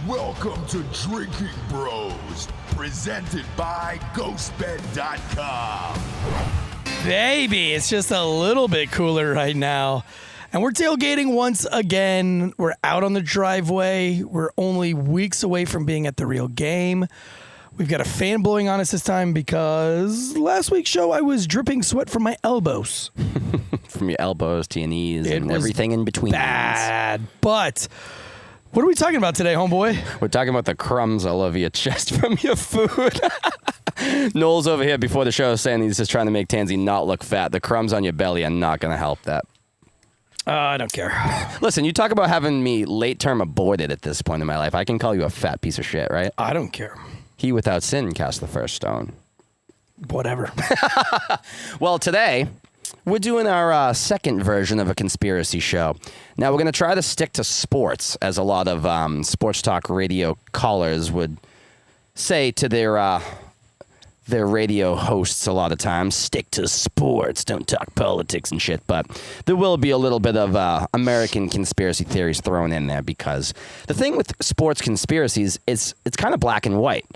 Welcome to Drinking Bros, presented by GhostBed.com. Baby, it's just a little bit cooler right now. And we're tailgating once again. We're out on the driveway. We're only weeks away from being at the real game. We've got a fan blowing on us this time because last week's show I was dripping sweat from my elbows. From your elbows to your knees and everything in between. Bad. But what are we talking about today, homeboy? We're talking about the crumbs all over your chest from your food. Noel's over here before the show saying he's just trying to make Tansy not look fat. The crumbs on your belly are not going to help that. I don't care. Listen, you talk about having me late-term aborted at this point in my life. I can call you a fat piece of shit, right? I don't care. He without sin cast the first stone. Whatever. Well, today, we're doing our second version of a conspiracy show. Now, we're going to try to stick to sports, as a lot of sports talk radio callers would say to their radio hosts a lot of times. Stick to sports, don't talk politics and shit. But there will be a little bit of American conspiracy theories thrown in there, because the thing with sports conspiracies is it's kind of black and white.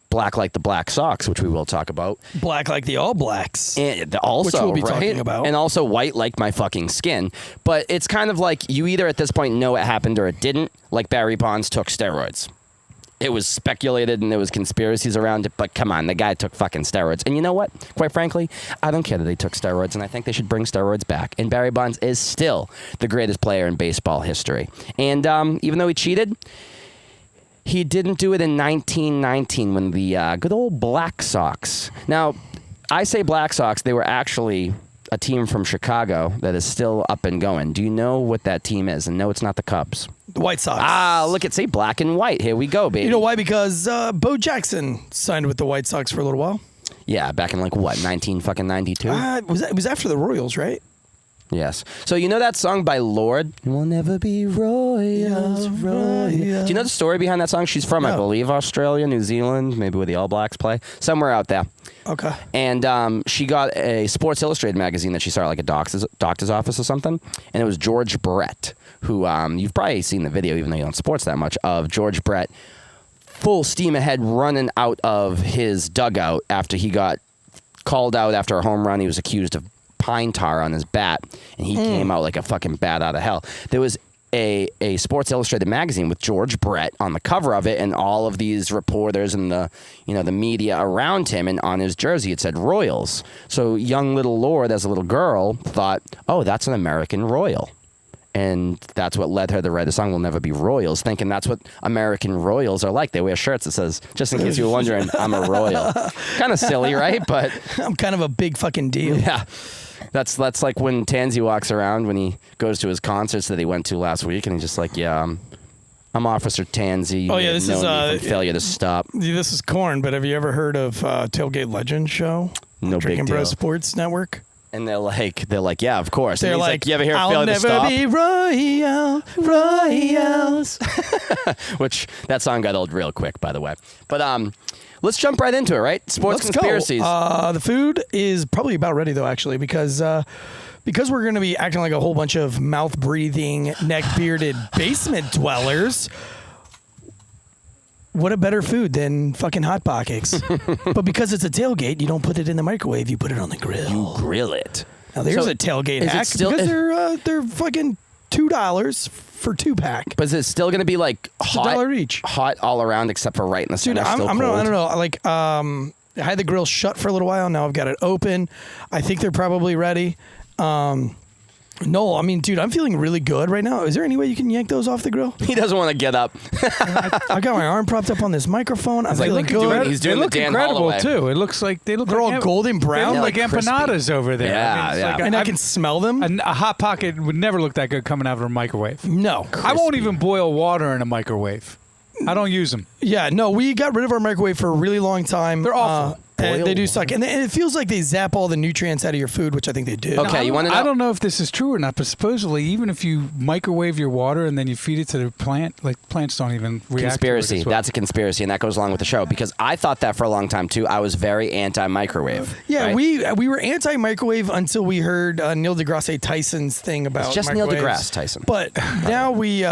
Black like the Black Sox, which we will talk about. Black like the All Blacks. And also, which we'll be right? talking about. And also white like my fucking skin. But it's kind of like you either at this point know it happened or it didn't. Like Barry Bonds took steroids. It was speculated and there was conspiracies around it, but come on, the guy took fucking steroids. And you know what? Quite frankly, I don't care that they took steroids, and I think they should bring steroids back. And Barry Bonds is still the greatest player in baseball history. And even though he cheated, he didn't do it in 1919 when the good old Black Sox. Now, I say Black Sox, they were actually a team from Chicago that is still up and going. Do you know what that team is? And no, it's not the Cubs. The White Sox. Ah, look at, say black and white. Here we go, baby. You know why? Because Bo Jackson signed with the White Sox for a little while. Yeah, back in like what, 1992? It was after the Royals, right? Yes. So you know that song by Lorde? We'll never be royals, royals. Do you know the story behind that song? She's from, I believe, Australia, New Zealand, maybe where the All Blacks play. Somewhere out there. Okay. And she got a Sports Illustrated magazine that she saw at like a doctor's office or something. And it was George Brett, who you've probably seen the video, even though you don't sports that much, of George Brett full steam ahead running out of his dugout after he got called out after a home run. He was accused of pine tar on his bat, and he came out like a fucking bat out of hell. There was a Sports Illustrated magazine with George Brett on the cover of it, and all of these reporters and the media around him, and on his jersey it said Royals. So young little Lorde, as a little girl, thought, oh, that's an American Royal. And that's what led her to write the song, We'll Never Be Royals, thinking that's what American Royals are like. They wear shirts that says, just in case you were wondering, I'm a Royal. Kind of silly, right? But I'm kind of a big fucking deal. Yeah. That's like when Tansy walks around when he goes to his concerts that he went to last week, and he's just like, yeah, I'm Officer Tansy. Oh, yeah, this is failure to stop. This is corn, but have you ever heard of Tailgate Legend show? No Drinking big deal. Bros Sports Network? And they're like, yeah, of course. They're and he's like, you ever hear I'll failure to stop? never be Royals. Which, that song got old real quick, by the way. But let's jump right into it, right? Sports Let's conspiracies. Go. The food is probably about ready, though, actually, because we're going to be acting like a whole bunch of mouth-breathing, neck-bearded basement dwellers. What a better food than fucking Hot Pockets. But because it's a tailgate, you don't put it in the microwave, you put it on the grill. You grill it. Now, there's So a tailgate is it hack, still- because they're fucking $2 for 2-pack. But is it still going to be like hot, $1 each. hot all around except for right in the Dude, center? I still don't cold? know. Like, I had the grill shut for a little while. Now I've got it open. I think they're probably ready. No, I mean, dude, I'm feeling really good right now. Is there any way you can yank those off the grill? He doesn't want to get up. I got my arm propped up on this microphone. I'm like, feeling look at you, good. he's They doing look the Dan incredible Holloway. too. It looks like They're all golden brown. They look like like crispy. empanadas over there. Yeah, it's yeah. like And I can smell them. a Hot Pocket would never look that good coming out of a microwave. No. I won't even boil water in a microwave. I don't use them. Yeah, no, we got rid of our microwave for a really long time. They're awful. And they do suck. And it feels like they zap all the nutrients out of your food, which I think they do. Okay, you want to know? I don't know if this is true or not, but supposedly, even if you microwave your water and then you feed it to the plant, like plants don't even react. Conspiracy. To it as well. That's a conspiracy, and that goes along with the show because I thought that for a long time too. I was very anti-microwave. Yeah, right? we were anti-microwave until we heard Neil deGrasse Tyson's thing about It's just Neil microwaves. deGrasse Tyson. But now we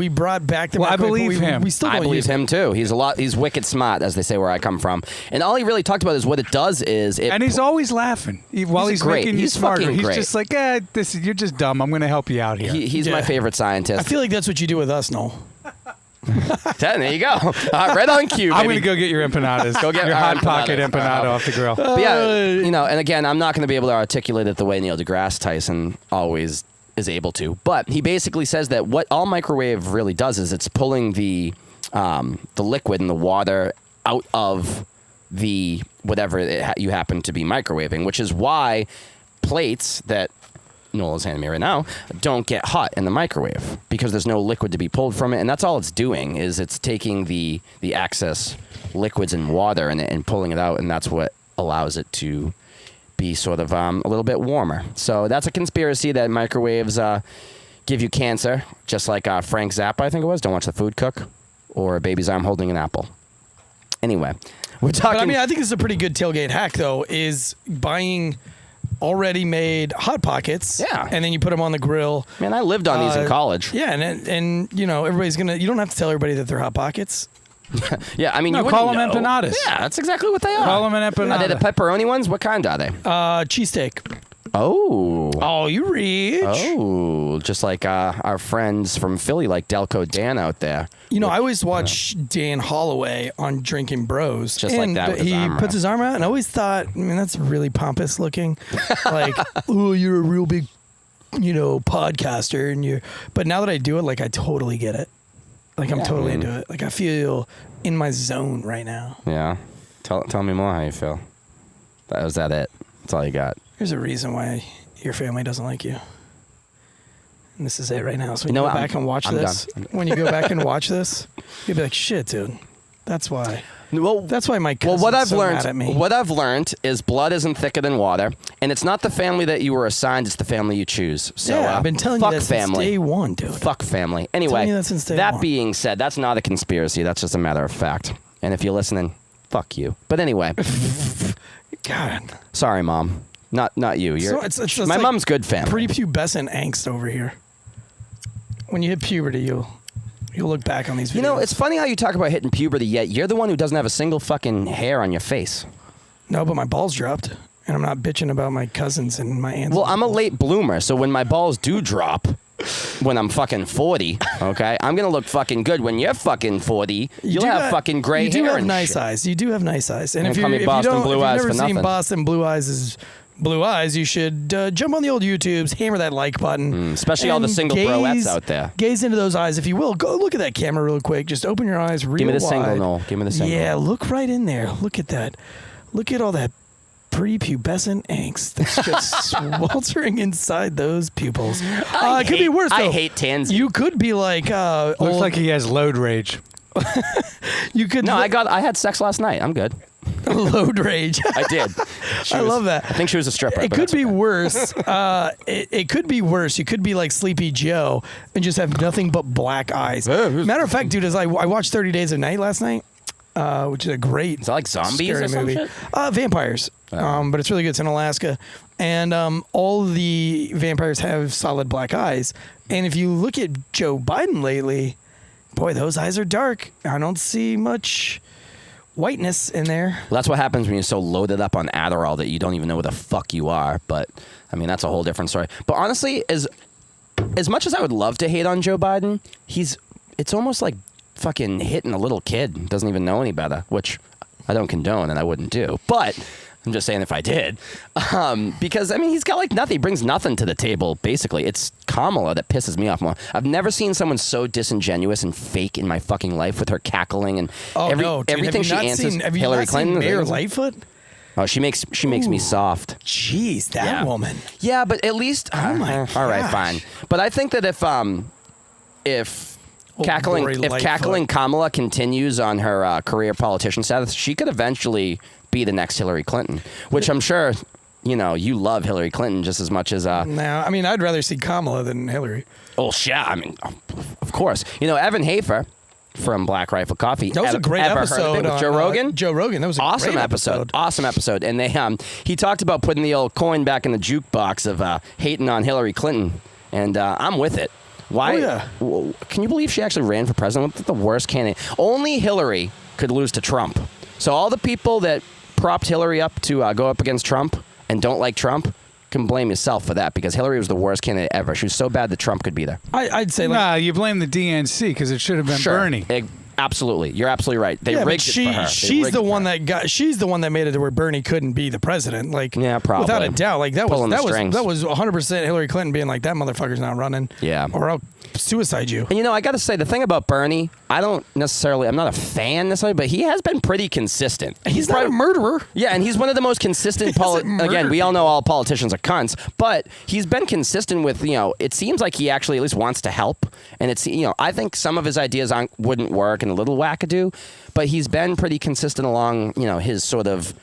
brought back the Well, I microwave. believe but him. We still I don't believe use it. him too. He's wicked smart, as they say where I come from. And all he really talked about is what it does is it. And he's always laughing while he's great. making you He's smarter. fucking He's great. just like, you're just dumb. I'm going to help you out here. He's my Yeah. favorite scientist. I feel like that's what you do with us, Noel. There you go. Right on cue. I'm baby. going to go get your empanadas. Go get your our hot pocket empanadas. empanada off the grill. But yeah, and again, I'm not going to be able to articulate it the way Neil deGrasse Tyson always is able to. But he basically says that what all microwave really does is it's pulling the liquid and the water out of the whatever you happen to be microwaving, which is why plates that Noel is handing me right now don't get hot in the microwave because there's no liquid to be pulled from it, and that's all it's doing is it's taking the excess liquids and water and pulling it out, and that's what allows it to be sort of a little bit warmer. So that's a conspiracy that microwaves give you cancer, just like Frank Zappa, I think it was. Don't watch the food cook, or a baby's arm holding an apple. Anyway, we're talking. But I mean, I think this is a pretty good tailgate hack, though, is buying already made Hot Pockets. Yeah. And then you put them on the grill. Man, I lived on these in college. Yeah, and you know, everybody's going to, you don't have to tell everybody that they're Hot Pockets. Yeah, I mean, No, you call wouldn't them know. empanadas. Yeah, that's exactly what they are. Call them an Are they the empanada. pepperoni ones? What kind are they? Cheesesteak. Oh. Oh, you rich. Oh, just like our friends from Philly, like Delco Dan out there. You know, I always watch Dan Holloway on Drinking Bros. Just like that with his he arm puts out. his arm out, and I always thought, I mean, that's really pompous looking. Like, oh, you're a real big, podcaster, and you're. But now that I do it, like, I totally get it. Like, I'm totally into it. Like, I feel in my zone right now. Yeah. Tell me more how you feel. Was that it? That's all you got. There's a reason why your family doesn't like you. And this is it right now. So when You know you what? go back and watch I'm this, done. when you go back and watch this, you'll be like, shit, dude. That's why. Well, That's why my well, cousin's what I've so learned, mad at me. what I've learned is blood isn't thicker than water, and it's not the family that you were assigned; it's the family you choose. So, yeah, I've been telling you fuck that family. since day one, dude. Fuck family. Anyway, you that since day that one. being said, that's not a conspiracy. That's just a matter of fact. And if you're listening, fuck you. But anyway, God. sorry, Mom. Not you. You're, So it's my like mom's good family. Prepubescent angst over here. When you hit puberty, you'll look back on these videos. You know, it's funny how you talk about hitting puberty, yet you're the one who doesn't have a single fucking hair on your face. No, but my balls dropped. And I'm not bitching about my cousins and my aunts. Well, I'm a late bloomer, so when my balls do drop, when I'm fucking 40, okay, I'm gonna look fucking good. When you're fucking 40, you'll do have fucking gray You do hair have and nice shit. eyes. You do have nice eyes. And Don't if you call me if you Boston don't, Blue if Eyes you've for never seen nothing. Boston Blue Eyes' Blue Eyes, you should jump on the old YouTubes, hammer that like button. especially all the and single broettes out there. Gaze into those eyes, if you will. Go look at that camera real quick. Just open your eyes real Give me the wide. single, Noel. Give me the single. Yeah, look right in there. Look at that. Look at all that prepubescent angst that's just sweltering inside those pupils. It could be worse, though. I hate tansy. You could be like Looks old, like he has load rage. you could No, I had sex last night. I'm good. load rage. I did. I love that. I think she was a stripper. It but could that's be okay. worse. It could be worse. You could be like Sleepy Joe and just have nothing but black eyes. Matter of fact, dude, as I watched 30 Days a Night last night, which is a great Is that like zombies scary or some movie. shit? Vampires. But it's really good. It's in Alaska. And all the vampires have solid black eyes. And if you look at Joe Biden lately, boy, those eyes are dark. I don't see much whiteness in there. Well, that's what happens when you're so loaded up on Adderall that you don't even know where the fuck you are. But I mean, that's a whole different story. But honestly, as much as I would love to hate on Joe Biden, it's almost like fucking hitting a little kid, doesn't even know any better, which I don't condone and I wouldn't do. But I'm just saying if I did, because I mean, he's got like nothing. He brings nothing to the table. Basically, it's Kamala that pisses me off more. I've never seen someone so disingenuous and fake in my fucking life with her cackling and Oh, no, dude. everything she answers. Have you Hillary not Clinton, seen Mayor or- Lightfoot? Oh, she makes me soft. Jeez, that Yeah. woman. Yeah, but at least Oh my all right, gosh. fine. But I think that if cackling Kamala continues on her career politician status, she could eventually be the next Hillary Clinton, which I'm sure, you love Hillary Clinton just as much as... No, I mean, I'd rather see Kamala than Hillary. Oh, yeah, I mean, of course. Evan Hafer from Black Rifle Coffee. That was a great episode with Joe Rogan? Joe Rogan, that was a awesome great episode. Awesome episode. And he talked about putting the old coin back in the jukebox of hating on Hillary Clinton, and I'm with it. Why? Oh, yeah. Can you believe she actually ran for president? What's the worst candidate? Only Hillary could lose to Trump. So all the people that propped Hillary up to go up against Trump and don't like Trump can blame yourself for that, because Hillary was the worst candidate ever. She was so bad that Trump could be there. I'd say you blame the DNC because it should have been Bernie. Absolutely, you're absolutely right. They rigged it for her. She's the one that made it to where Bernie couldn't be the president. Yeah, probably without a doubt. Like that was 100% Hillary Clinton being like, that motherfucker's not running. Yeah, or I'll suicide you. And I got to say, the thing about Bernie, I'm not a fan necessarily, but he has been pretty consistent. He's not a murderer. Yeah, and he's one of the most consistent. Again, we all know all politicians are cunts, but he's been consistent with, it seems like he actually at least wants to help. And it's, I think some of his ideas wouldn't work and a little wackadoo, but he's been pretty consistent along, his sort of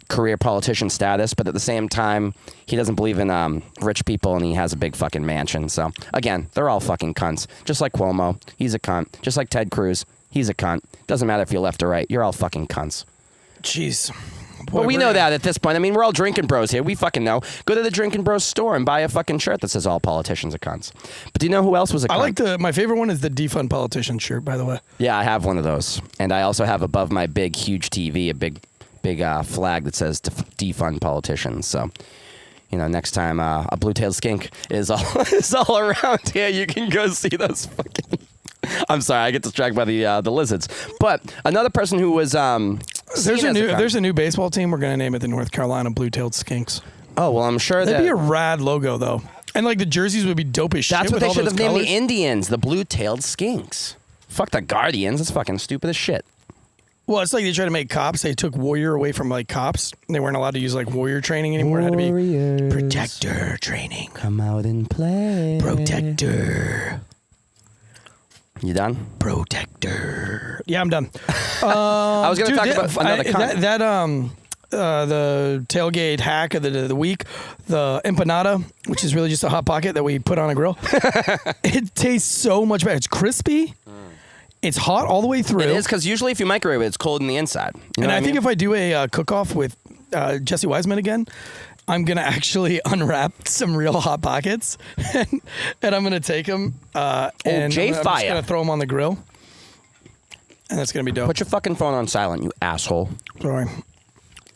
career politician status, but at the same time, he doesn't believe in rich people, and he has a big fucking mansion. So, again, they're all fucking cunts. Just like Cuomo, he's a cunt. Just like Ted Cruz, he's a cunt. Doesn't matter if you're left or right, you're all fucking cunts. Jeez. But we know that at this point. I mean, we're all drinking bros here. We fucking know. Go to the Drinking Bros store and buy a fucking shirt that says all politicians are cunts. But do you know who else was a cunt? My favorite one is the defund politician shirt, by the way. Yeah, I have one of those. And I also have above my big, huge TV, a big flag that says defund politicians. So, next time a blue-tailed skink is all around here, you can go see those fucking... I'm sorry, I get distracted by the lizards. But another person who was there's a new baseball team. We're gonna name it the North Carolina Blue-tailed Skinks. Oh well, I'm sure that'd be a rad logo though, and like the jerseys would be dope as shit. That's what they should have named colors. the Indians, the Blue-tailed Skinks. Fuck the Guardians. That's fucking stupid as shit. Well, it's like they tried to make cops. They took warrior away from like cops. They weren't allowed to use like warrior training anymore. It had to be protector training. Come out and play. Protector. You done? Protector. Yeah, I'm done. I was going to talk about another cunt. The tailgate hack of the week, the empanada, which is really just a hot pocket that we put on a grill. It tastes so much better. It's crispy. It's hot all the way through. It is, because usually if you microwave it, it's cold in the inside. You know and I think if I do a cook-off with Jesse Wiseman again, I'm going to actually unwrap some real Hot Pockets, and I'm going to take them, and I'm just going to throw them on the grill, and that's going to be dope. Put your fucking phone on silent, you asshole. Sorry.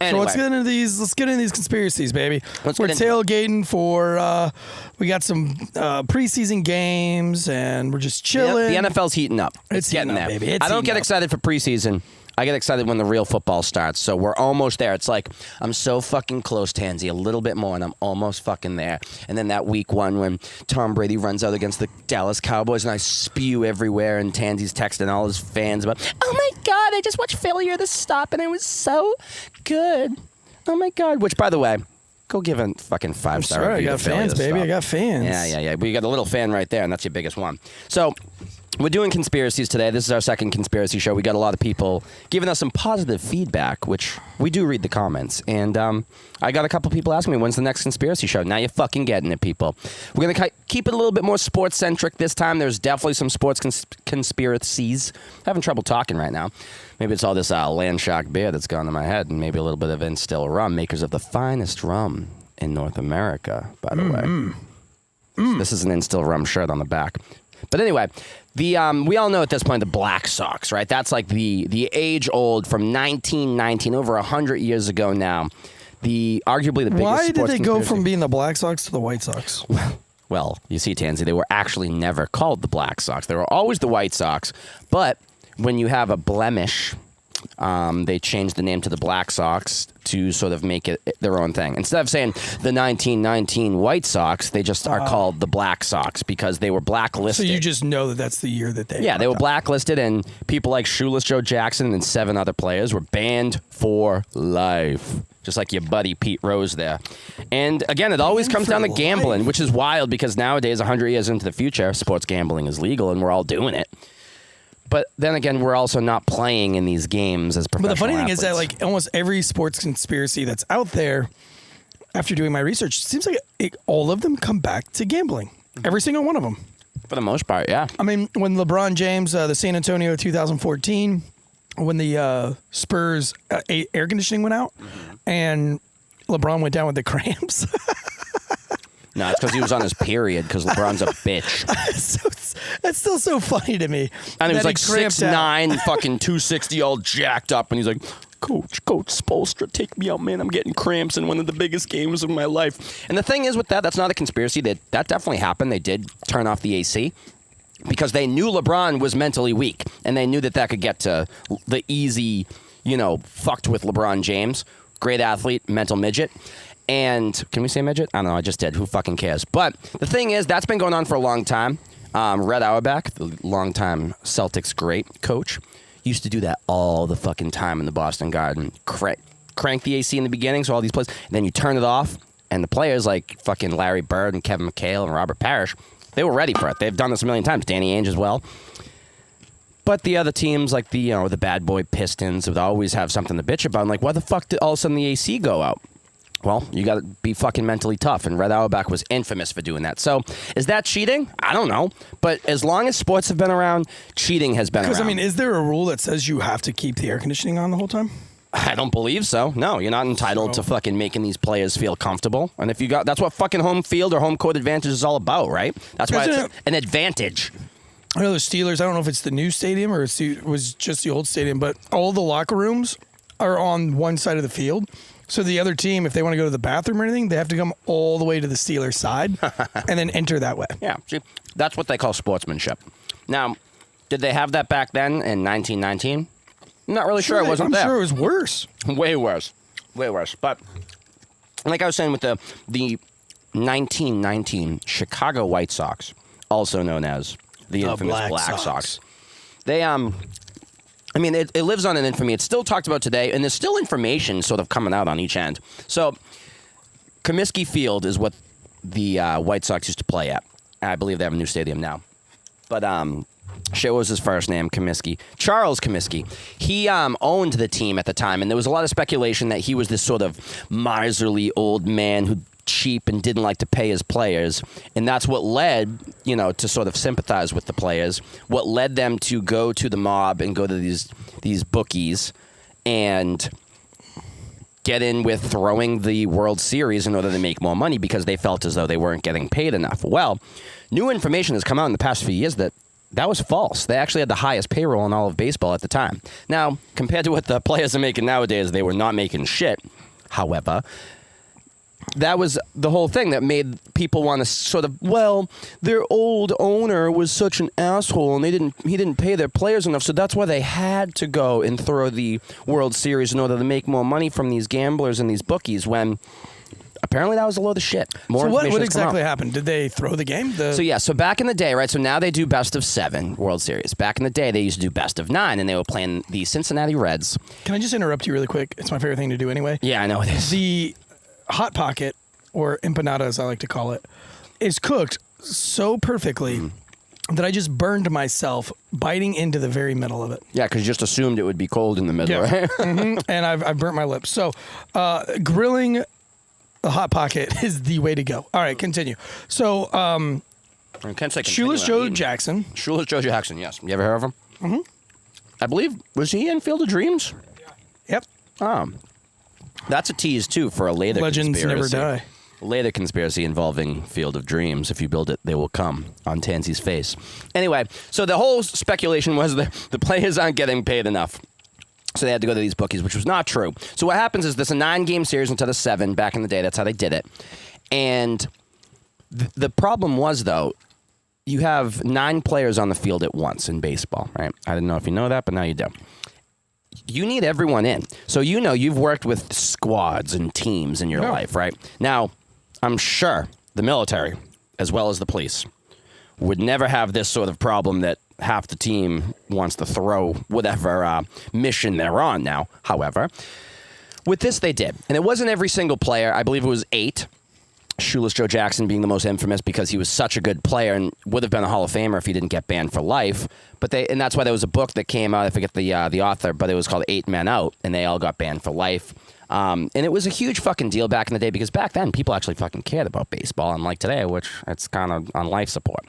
Anyway. So let's get into these conspiracies, baby. We're tailgating for, we got some preseason games, and we're just chilling. The NFL's heating up. It's getting there. Baby. I don't get excited for preseason. I get excited when the real football starts. So we're almost there. It's like, I'm so fucking close, Tansy. A little bit more, and I'm almost fucking there. And then that week one when Tom Brady runs out against the Dallas Cowboys, and I spew everywhere, and Tansy's texting all his fans about, oh my God, I just watched Failure to Stop, and it was so good. Oh my God. Which, by the way, go give a fucking 5-star review. I got fans, baby. I got fans. Yeah. But you got a little fan right there, and that's your biggest one. So... we're doing conspiracies today. This is our second conspiracy show. We got a lot of people giving us some positive feedback, which we do read the comments. And I got a couple people asking me, when's the next conspiracy show? Now you're fucking getting it, people. We're going to keep it a little bit more sports-centric this time. There's definitely some sports conspiracies. Having trouble talking right now. Maybe it's all this Landshark beer that's gone to my head, and maybe a little bit of Instill rum, makers of the finest rum in North America, by the way. So this is an Instill rum shirt on the back. But anyway, we all know at this point the Black Sox, right? That's like the age-old from 1919, over 100 years ago now. Arguably the biggest. Why did they go from being the Black Sox to the White Sox? Well, you see, Tansy, they were actually never called the Black Sox. They were always the White Sox. But when you have a blemish, they changed the name to the Black Sox to sort of make it their own thing. Instead of saying the 1919 White Sox, they just are called the Black Sox because they were blacklisted. So you just know that that's the year that they... Yeah, they were blacklisted, and people like Shoeless Joe Jackson and 7 other players were banned for life. just like your buddy Pete Rose there. And again, it always comes down to gambling, which is wild because nowadays, 100 years into the future, sports gambling is legal and we're all doing it. But then again, we're also not playing in these games as professional But the funny thing athletes. is that like almost every sports conspiracy that's out there, after doing my research, it seems like all of them come back to gambling. Every single one of them. For the most part, yeah. I mean, when LeBron James, the San Antonio 2014, when the Spurs air conditioning went out, and LeBron went down with the cramps. No, it's because he was on his period because LeBron's a bitch. That's still so funny to me. And he was that like cramped out. 6'9", fucking 260, all jacked up. And he's like, Coach Spoelstra, take me out, man. I'm getting cramps in one of the biggest games of my life. And the thing is with that's not a conspiracy. That definitely happened. They did turn off the AC because they knew LeBron was mentally weak. And they knew that could get to the easy, fucked with LeBron James. Great athlete, mental midget. And can we say midget? I don't know. I just did. Who fucking cares? But the thing is, that's been going on for a long time. Red Auerbach, the longtime Celtics great coach, used to do that all the fucking time in the Boston Garden. Crank the AC in the beginning, so all these players, and then you turn it off, and the players like fucking Larry Bird and Kevin McHale and Robert Parrish, they were ready for it. They've done this a million times. Danny Ainge as well. But the other teams, like the bad boy Pistons, would always have something to bitch about. I'm like, why the fuck did all of a sudden the AC go out? Well, you got to be fucking mentally tough, and Red Auerbach was infamous for doing that. So, is that cheating? I don't know. But as long as sports have been around, cheating has been around. Because, I mean, is there a rule that says you have to keep the air conditioning on the whole time? I don't believe so. No, you're not entitled to fucking making these players feel comfortable. And if that's what fucking home field or home court advantage is all about, right? That's why it's an advantage. I know the Steelers, I don't know if it's the new stadium or it was just the old stadium, but all the locker rooms are on one side of the field. So the other team, if they want to go to the bathroom or anything, they have to come all the way to the Steelers side and then enter that way. Yeah, see, that's what they call sportsmanship. Now, did they have that back then in 1919? I'm not really sure. It wasn't there. I'm sure it was worse. Way worse. Way worse. But like I was saying with the 1919 Chicago White Sox, also known as the infamous Black Sox, they I mean, it lives on in infamy. It's still talked about today, and there's still information sort of coming out on each end. So, Comiskey Field is what the White Sox used to play at. I believe they have a new stadium now. But shit was his first name, Comiskey. Charles Comiskey. He owned the team at the time, and there was a lot of speculation that he was this sort of miserly old man who cheap and didn't like to pay his players, and that's what led to sort of sympathize with the players, what led them to go to the mob and go to these bookies and get in with throwing the World Series in order to make more money because they felt as though they weren't getting paid enough. Well, new information has come out in the past few years that was false. They actually had the highest payroll in all of baseball at the time. Now, compared to what the players are making nowadays, they were not making shit. However, that was the whole thing that made people want to sort of, their old owner was such an asshole and he didn't pay their players enough, so that's why they had to go and throw the World Series in order to make more money from these gamblers and these bookies, when apparently that was a load of shit. So what exactly happened? Did they throw the game? So back in the day, right, so now they do best of 7 World Series. Back in the day, they used to do best of 9, and they were playing the Cincinnati Reds. Can I just interrupt you really quick? It's my favorite thing to do anyway. Yeah, I know it is. The Hot Pocket, or empanada as I like to call it, is cooked so perfectly that I just burned myself biting into the very middle of it. Yeah, because you just assumed it would be cold in the middle, right? And I've burnt my lips. So grilling the Hot Pocket is the way to go. All right, continue. So Shoeless Joe Jackson. Shoeless Joe Jackson, yes. You ever heard of him? Mm-hmm. I believe, was he in Field of Dreams? Yep. That's a tease, too, for a later Legends conspiracy. never die. Later conspiracy involving Field of Dreams. If you build it, they will come on Tansy's face. Anyway, so the whole speculation was that the players aren't getting paid enough. So they had to go to these bookies, which was not true. So what happens is there's a 9-game series instead of 7 back in the day. That's how they did it. And the problem was, though, you have 9 players on the field at once in baseball, right? I didn't know if you know that, but now you do. You need everyone in. So you've worked with squads and teams in your life, right? Now, I'm sure the military, as well as the police, would never have this sort of problem that half the team wants to throw whatever mission they're on now. However, with this, they did. And it wasn't every single player. I believe it was 8. Shoeless Joe Jackson being the most infamous because he was such a good player and would have been a Hall of Famer if he didn't get banned for life. And that's why there was a book that came out. I forget the author, but it was called 8 Men Out, and they all got banned for life. And it was a huge fucking deal back in the day because back then people actually fucking cared about baseball, unlike today, which it's kind of on life support.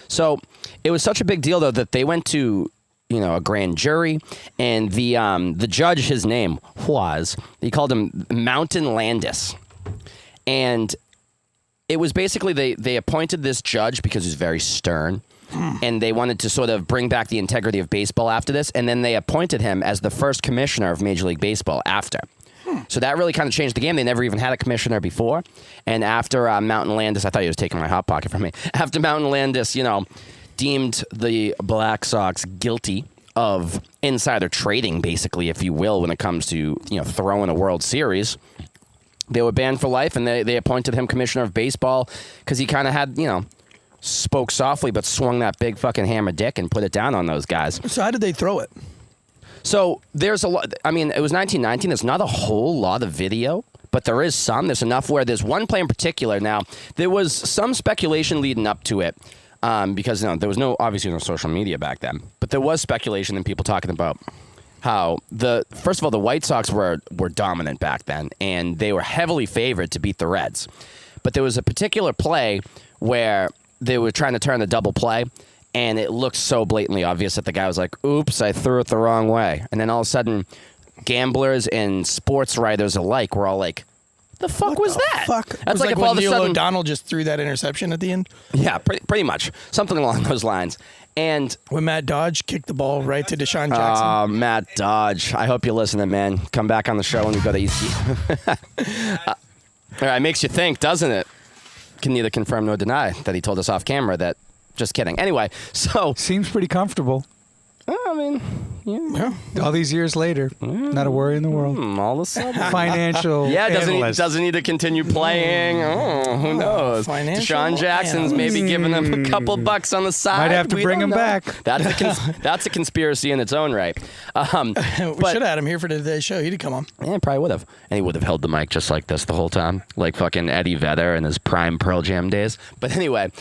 So it was such a big deal though that they went to a grand jury, and the judge, his name was, he called him Mountain Landis, and it was basically they appointed this judge because he's very stern, and they wanted to sort of bring back the integrity of baseball after this, and then they appointed him as the first commissioner of Major League Baseball after. So that really kind of changed the game. They never even had a commissioner before, and after Mountain Landis, I thought he was taking my Hot Pocket from me. After Mountain Landis, deemed the Black Sox guilty of insider trading, basically, if you will, when it comes to throwing a World Series. They were banned for life, and they appointed him commissioner of baseball because he kind of had, spoke softly but swung that big fucking hammer dick and put it down on those guys. So how did they throw it? So there's a lot. I mean, it was 1919. There's not a whole lot of video, but there is some. There's enough where there's one play in particular. Now, there was some speculation leading up to it because there was obviously no social media back then, but there was speculation and people talking about how first of all, the White Sox were dominant back then, and they were heavily favored to beat the Reds. But there was a particular play where they were trying to turn the double play, and it looked so blatantly obvious that the guy was like, oops, I threw it the wrong way. And then all of a sudden, gamblers and sports writers alike were all like, the fuck was that? Fuck. That's like if when all of a Neil sudden, O'Donnell just threw that interception at the end. Yeah, pretty much. Something along those lines. And when Matt Dodge kicked the ball right to Deshaun Jackson. Matt Dodge. I hope you're listening, man. Come back on the show when we go to EC. All right, makes you think, doesn't it? Can neither confirm nor deny that he told us off camera that. Just kidding. Anyway, so Seems pretty comfortable. I mean, yeah. All these years later, not a worry in the world. All of a sudden. Financial doesn't need to continue playing. Oh, who knows? Financial Deshaun Jackson's maybe giving him a couple bucks on the side. Might have to We bring don't him know. back. That's a conspiracy in its own right. We should have had him here for today's show. He'd come on. Yeah, probably would have. And he would have held the mic just like this the whole time, like fucking Eddie Vedder in his prime Pearl Jam days. But anyway,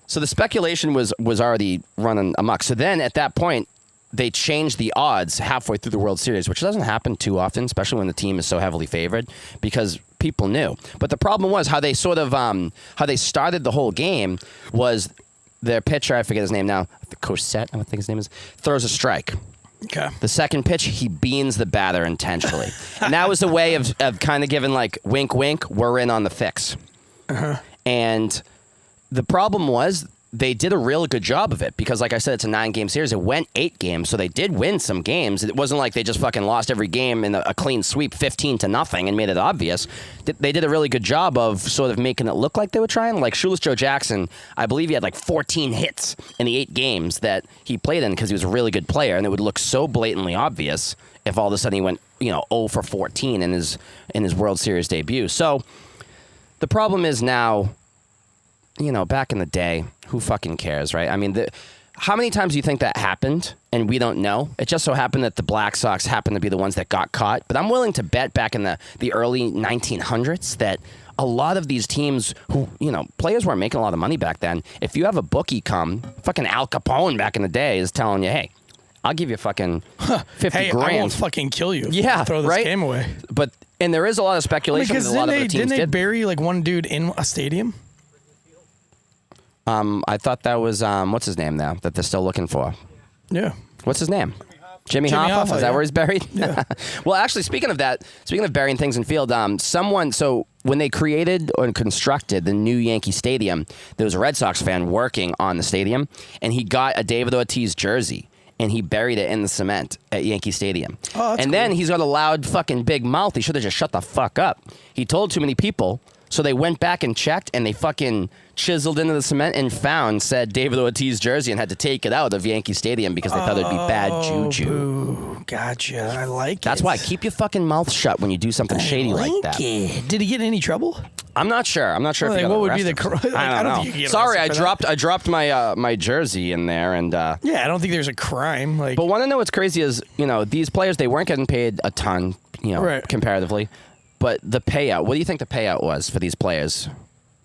so the speculation was already running amok. So then at that point, they changed the odds halfway through the World Series, which doesn't happen too often, especially when the team is so heavily favored, because people knew. But the problem was how they sort of how they started the whole game was their pitcher, I forget his name now, Cosette, I don't think his name is, throws a strike. Okay. The second pitch, he beans the batter intentionally. And that was a way of kind of giving like, wink, wink, we're in on the fix. Uh-huh. And the problem was they did a real good job of it because, like I said, it's a 9-game series. It went 8 games, so they did win some games. It wasn't like they just fucking lost every game in a clean sweep 15-0 and made it obvious. They did a really good job of sort of making it look like they were trying. Like Shoeless Joe Jackson, I believe he had like 14 hits in the 8 games that he played in because he was a really good player, and it would look so blatantly obvious if all of a sudden he went 0 for 14 in his World Series debut. So the problem is now, back in the day, who fucking cares, right? I mean, how many times do you think that happened and we don't know? It just so happened that the Black Sox happened to be the ones that got caught. But I'm willing to bet back in the early 1900s that a lot of these teams who, players weren't making a lot of money back then. If you have a bookie come, fucking Al Capone back in the day is telling you, hey, I'll give you fucking 50 hey, grand. I won't fucking kill you. Yeah, throw this right? game away. And there is a lot of speculation Because that a lot of the teams didn't they did. bury like one dude in a stadium? I thought that was what's his name now that they're still looking for. Yeah. What's his name? Jimmy Jimmy Hoffa? Hoffa, Is that yeah. where he's buried? Yeah. Well, actually, speaking of burying things in field, so when they created or constructed the new Yankee Stadium, there was a Red Sox fan working on the stadium, and he got a David Ortiz jersey, and he buried it in the cement at Yankee Stadium. Oh, that's and then cool. he's got a loud fucking big mouth. He should have just shut the fuck up. He told too many people, so they went back and checked, and they fucking chiseled into the cement and found said David Ortiz jersey and had to take it out of Yankee Stadium because they thought it'd be bad juju. Boo. Gotcha. I like it. That's why keep your fucking mouth shut when you do something shady like that. It. Did he get in any trouble? I'm not sure. I'm not sure if he got what would be arrested. the? I don't think you know. get Sorry, I arrested for that. dropped my my jersey in there, and Yeah, I don't think there's a crime. Like, but want to know what's crazy is these players, they weren't getting paid a ton. Right. comparatively. But the payout, what do you think the payout was for these players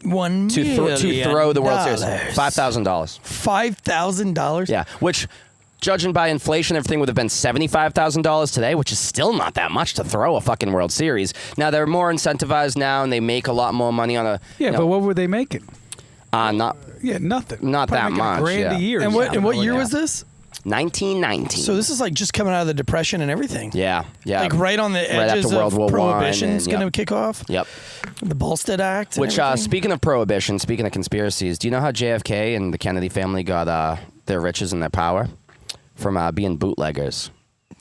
$1 to million. throw the World Series? $5,000. $5,000? Yeah, which, judging by inflation, everything would have been $75,000 today, which is still not that much to throw a fucking World Series. Now, they're more incentivized now, and they make a lot more money on a... Yeah, but what were they making? Not Nothing. Not that Probably much, making $1,000 a yeah. year. And or what something. year was this? 1919. So this is like just coming out of the Depression and everything. Yeah. Like right on the Right edges after World of War Prohibition is I, going to kick off. Yep. The Volstead Act. And Which, everything. speaking of Prohibition, speaking of conspiracies, do you know how JFK and the Kennedy family got their riches and their power? From being bootleggers.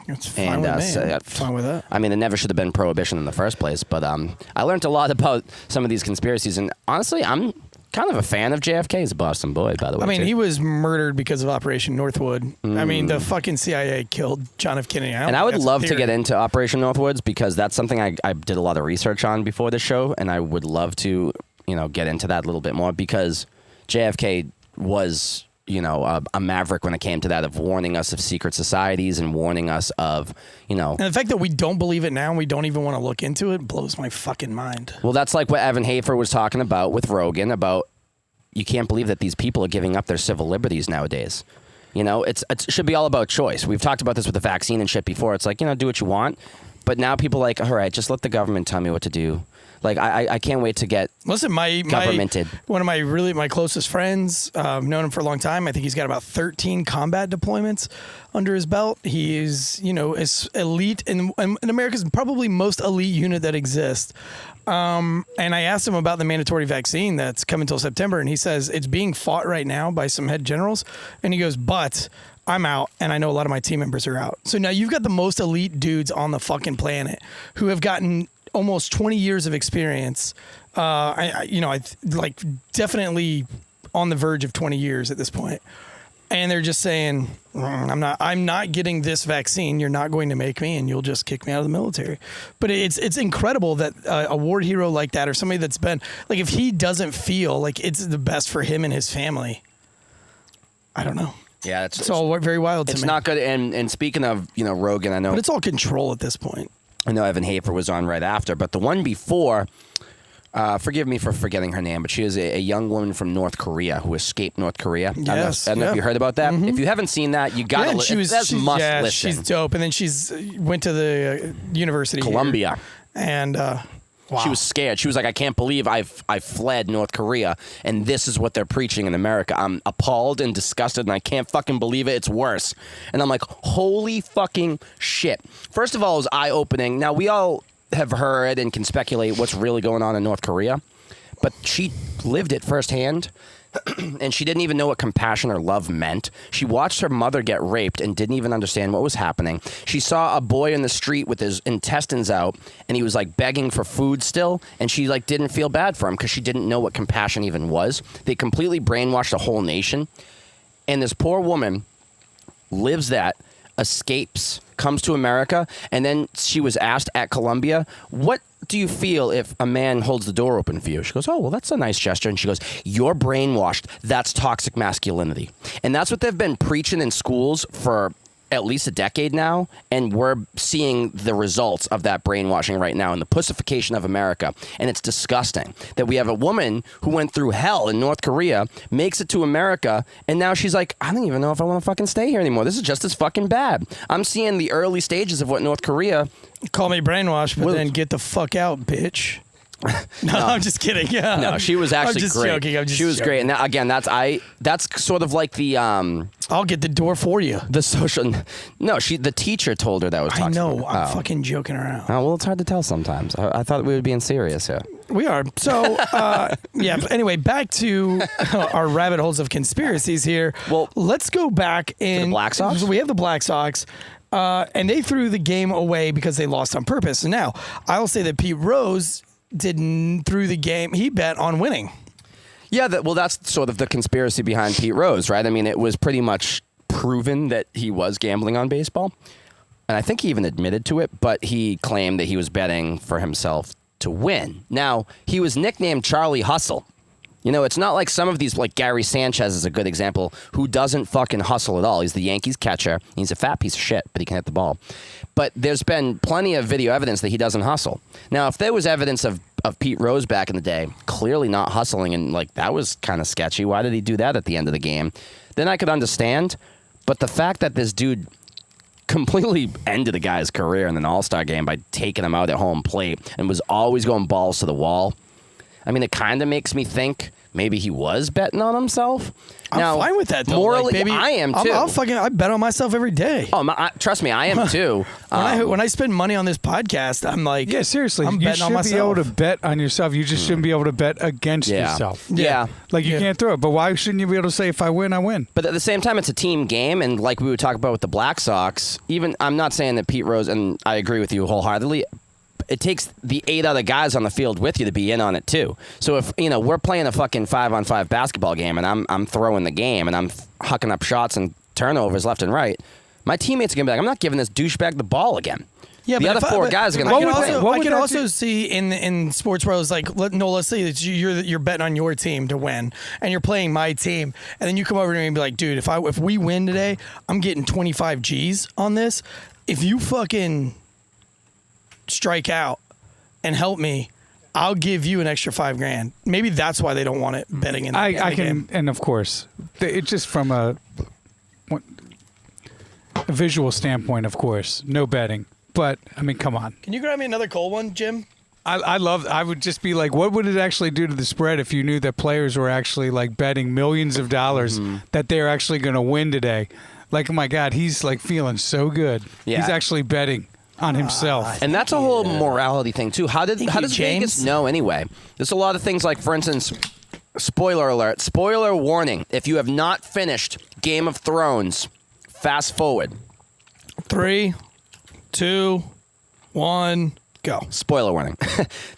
It's fine with me. I'm fine with that. I mean, it never should have been Prohibition in the first place, but I learned a lot about some of these conspiracies, and honestly, I'm kind of a fan of JFK. He's a Boston boy, by the way. I mean, too. he was murdered because of Operation Northwood. I mean, the fucking CIA killed John F. Kennedy. And I would love to get into Operation Northwoods because that's something I did a lot of research on before the show, and I would love to, get into that a little bit more because JFK was, a maverick when it came to that, of warning us of secret societies and warning us of, And the fact that we don't believe it now and we don't even want to look into it blows my fucking mind. Well, that's like what Evan Hafer was talking about with Rogan about you can't believe that these people are giving up their civil liberties nowadays. It should be all about choice. We've talked about this with the vaccine and shit before. It's like, do what you want. But now people are like, all right, just let the government tell me what to do. Like, I can't wait to get governmented. One of my closest friends, I've known him for a long time. I think he's got about 13 combat deployments under his belt. He is, as elite in America's probably most elite unit that exists. And I asked him about the mandatory vaccine that's coming until September, and he says it's being fought right now by some head generals. And he goes, but I'm out, and I know a lot of my team members are out. So now you've got the most elite dudes on the fucking planet who have gotten almost 20 years of experience. I definitely on the verge of 20 years at this point. And they're just saying, I'm not getting this vaccine. You're not going to make me, and you'll just kick me out of the military. But it's incredible that a war hero like that, or somebody that's been like, if he doesn't feel like it's the best for him and his family, I don't know. Yeah, it's all very wild to me. It's not good. And speaking of, Rogan, I know. But it's all control at this point. I know Evan Hafer was on right after, but the one before, forgive me for forgetting her name, but she is a young woman from North Korea who escaped North Korea. Yes, I don't know if you heard about that. Mm-hmm. If you haven't seen that, you got to listen. That's must listen. She's dope. And then she's went to the university Columbia. here. And wow. She was scared. She was like, I can't believe I fled North Korea, and this is what they're preaching in America. I'm appalled and disgusted, and I can't fucking believe it. It's worse. And I'm like, holy fucking shit. First of all, it was eye-opening. Now, we all have heard and can speculate what's really going on in North Korea, but she lived it firsthand. And she didn't even know what compassion or love meant. She watched her mother get raped and didn't even understand what was happening. She saw a boy in the street with his intestines out, and he was like begging for food still, and she like didn't feel bad for him because she didn't know what compassion even was. They completely brainwashed the whole nation. And this poor woman lives that, escapes, comes to America, and then she was asked at Columbia, what do you feel if a man holds the door open for you? She goes, oh, well, that's a nice gesture. And she goes, you're brainwashed. That's toxic masculinity. And that's what they've been preaching in schools for at least a decade now, and we're seeing the results of that brainwashing right now and the pussification of America. And it's disgusting that we have a woman who went through hell in North Korea, makes it to America, and now she's like, I don't even know if I want to fucking stay here anymore. This is just as fucking bad. I'm seeing the early stages of what North Korea... Call me brainwashed, but then get the fuck out, bitch. No, I'm just kidding. Yeah. No, she was actually I'm just great. Joking. She was great. And that, again, that's sort of like the I'll get the door for you. The social. No, the teacher told her that was toxic. I know. I'm fucking joking around. Oh, well, it's hard to tell sometimes. I thought we were being serious here. We are. So, yeah. But anyway, back to our rabbit holes of conspiracies here. Well, let's go back in. The Black Sox? We have the Black Sox. And they threw the game away because they lost on purpose. And now, I'll say that Pete Rose threw the game. He bet on winning. Yeah, that's sort of the conspiracy behind Pete Rose, right? I mean, it was pretty much proven that he was gambling on baseball. And I think he even admitted to it, but he claimed that he was betting for himself to win. Now, he was nicknamed Charlie Hustle. You know, it's not like some of these, like Gary Sanchez is a good example, who doesn't fucking hustle at all. He's the Yankees catcher. He's a fat piece of shit, but he can hit the ball. But there's been plenty of video evidence that he doesn't hustle. Now, if there was evidence of Pete Rose back in the day, clearly not hustling, and like that was kind of sketchy. Why did he do that at the end of the game? Then I could understand. But the fact that this dude completely ended a guy's career in an All-Star game by taking him out at home plate and was always going balls to the wall, I mean, it kind of makes me think maybe he was betting on himself. I'm fine with that, though. Morally, baby, I am too. I bet on myself every day. Oh, trust me, I am too. When I spend money on this podcast, I'm like, yeah, seriously, I'm you betting on should myself. be able to bet on yourself. You just shouldn't be able to bet against yourself. Yeah. Like you can't throw it. But why shouldn't you be able to say, if I win, I win? But at the same time, it's a team game, and like we would talk about with the Black Sox, even I'm not saying that Pete Rose, and I agree with you wholeheartedly, it takes the 8 other guys on the field with you to be in on it too. So if we're playing a fucking 5-on-5 basketball game and I'm throwing the game and I'm hucking up shots and turnovers left and right, my teammates are gonna be like, I'm not giving this douchebag the ball again. Yeah, the other 4 guys are gonna. I can also see in sports where I was like, let's say that you're betting on your team to win, and you're playing my team, and then you come over to me and be like, dude, if we win today, I'm getting 25 G's on this. If you fucking strike out and help me, I'll give you an extra $5,000. Maybe that's why they don't want it betting in the game. And of course, it's just from a visual standpoint, of course, no betting. But I mean, come on. Can you grab me another cold one, Jim? I would just be like, what would it actually do to the spread if you knew that players were actually like betting millions of dollars that they're actually going to win today? Like, oh my God, he's like feeling so good. Yeah. He's actually betting on himself. And that's a whole morality thing too. How does Vegas know anyway? There's a lot of things like, for instance, spoiler alert, spoiler warning. If you have not finished Game of Thrones, fast forward. 3, 2, 1, go. Spoiler warning.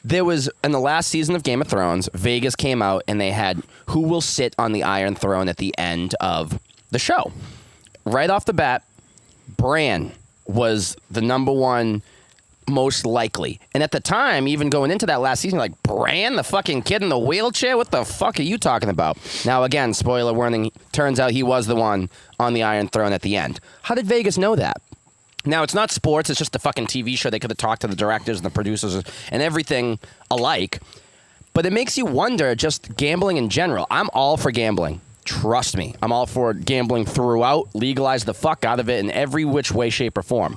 There was, in the last season of Game of Thrones, Vegas came out and they had who will sit on the Iron Throne at the end of the show. Right off the bat, Bran was the number one most likely. And at the time, even going into that last season, like, Bran, the fucking kid in the wheelchair? What the fuck are you talking about? Now, again, spoiler warning, turns out he was the one on the Iron Throne at the end. How did Vegas know that? Now, it's not sports. It's just a fucking TV show. They could have talked to the directors and the producers and everything alike. But it makes you wonder, just gambling in general. I'm all for gambling. Trust me. I'm all for gambling throughout. Legalize the fuck out of it in every which way, shape, or form.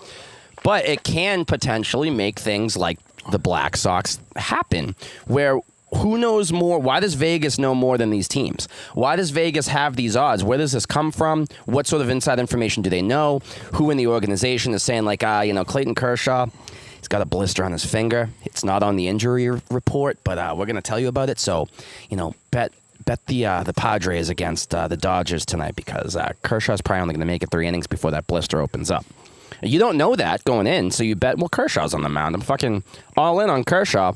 But it can potentially make things like the Black Sox happen, where who knows more? Why does Vegas know more than these teams? Why does Vegas have these odds? Where does this come from? What sort of inside information do they know? Who in the organization is saying, like, Clayton Kershaw, he's got a blister on his finger. It's not on the injury report, but we're going to tell you about it. So, bet the Padres against the Dodgers tonight because Kershaw's probably only going to make it 3 innings before that blister opens up. You don't know that going in, so you bet, well, Kershaw's on the mound. I'm fucking all in on Kershaw.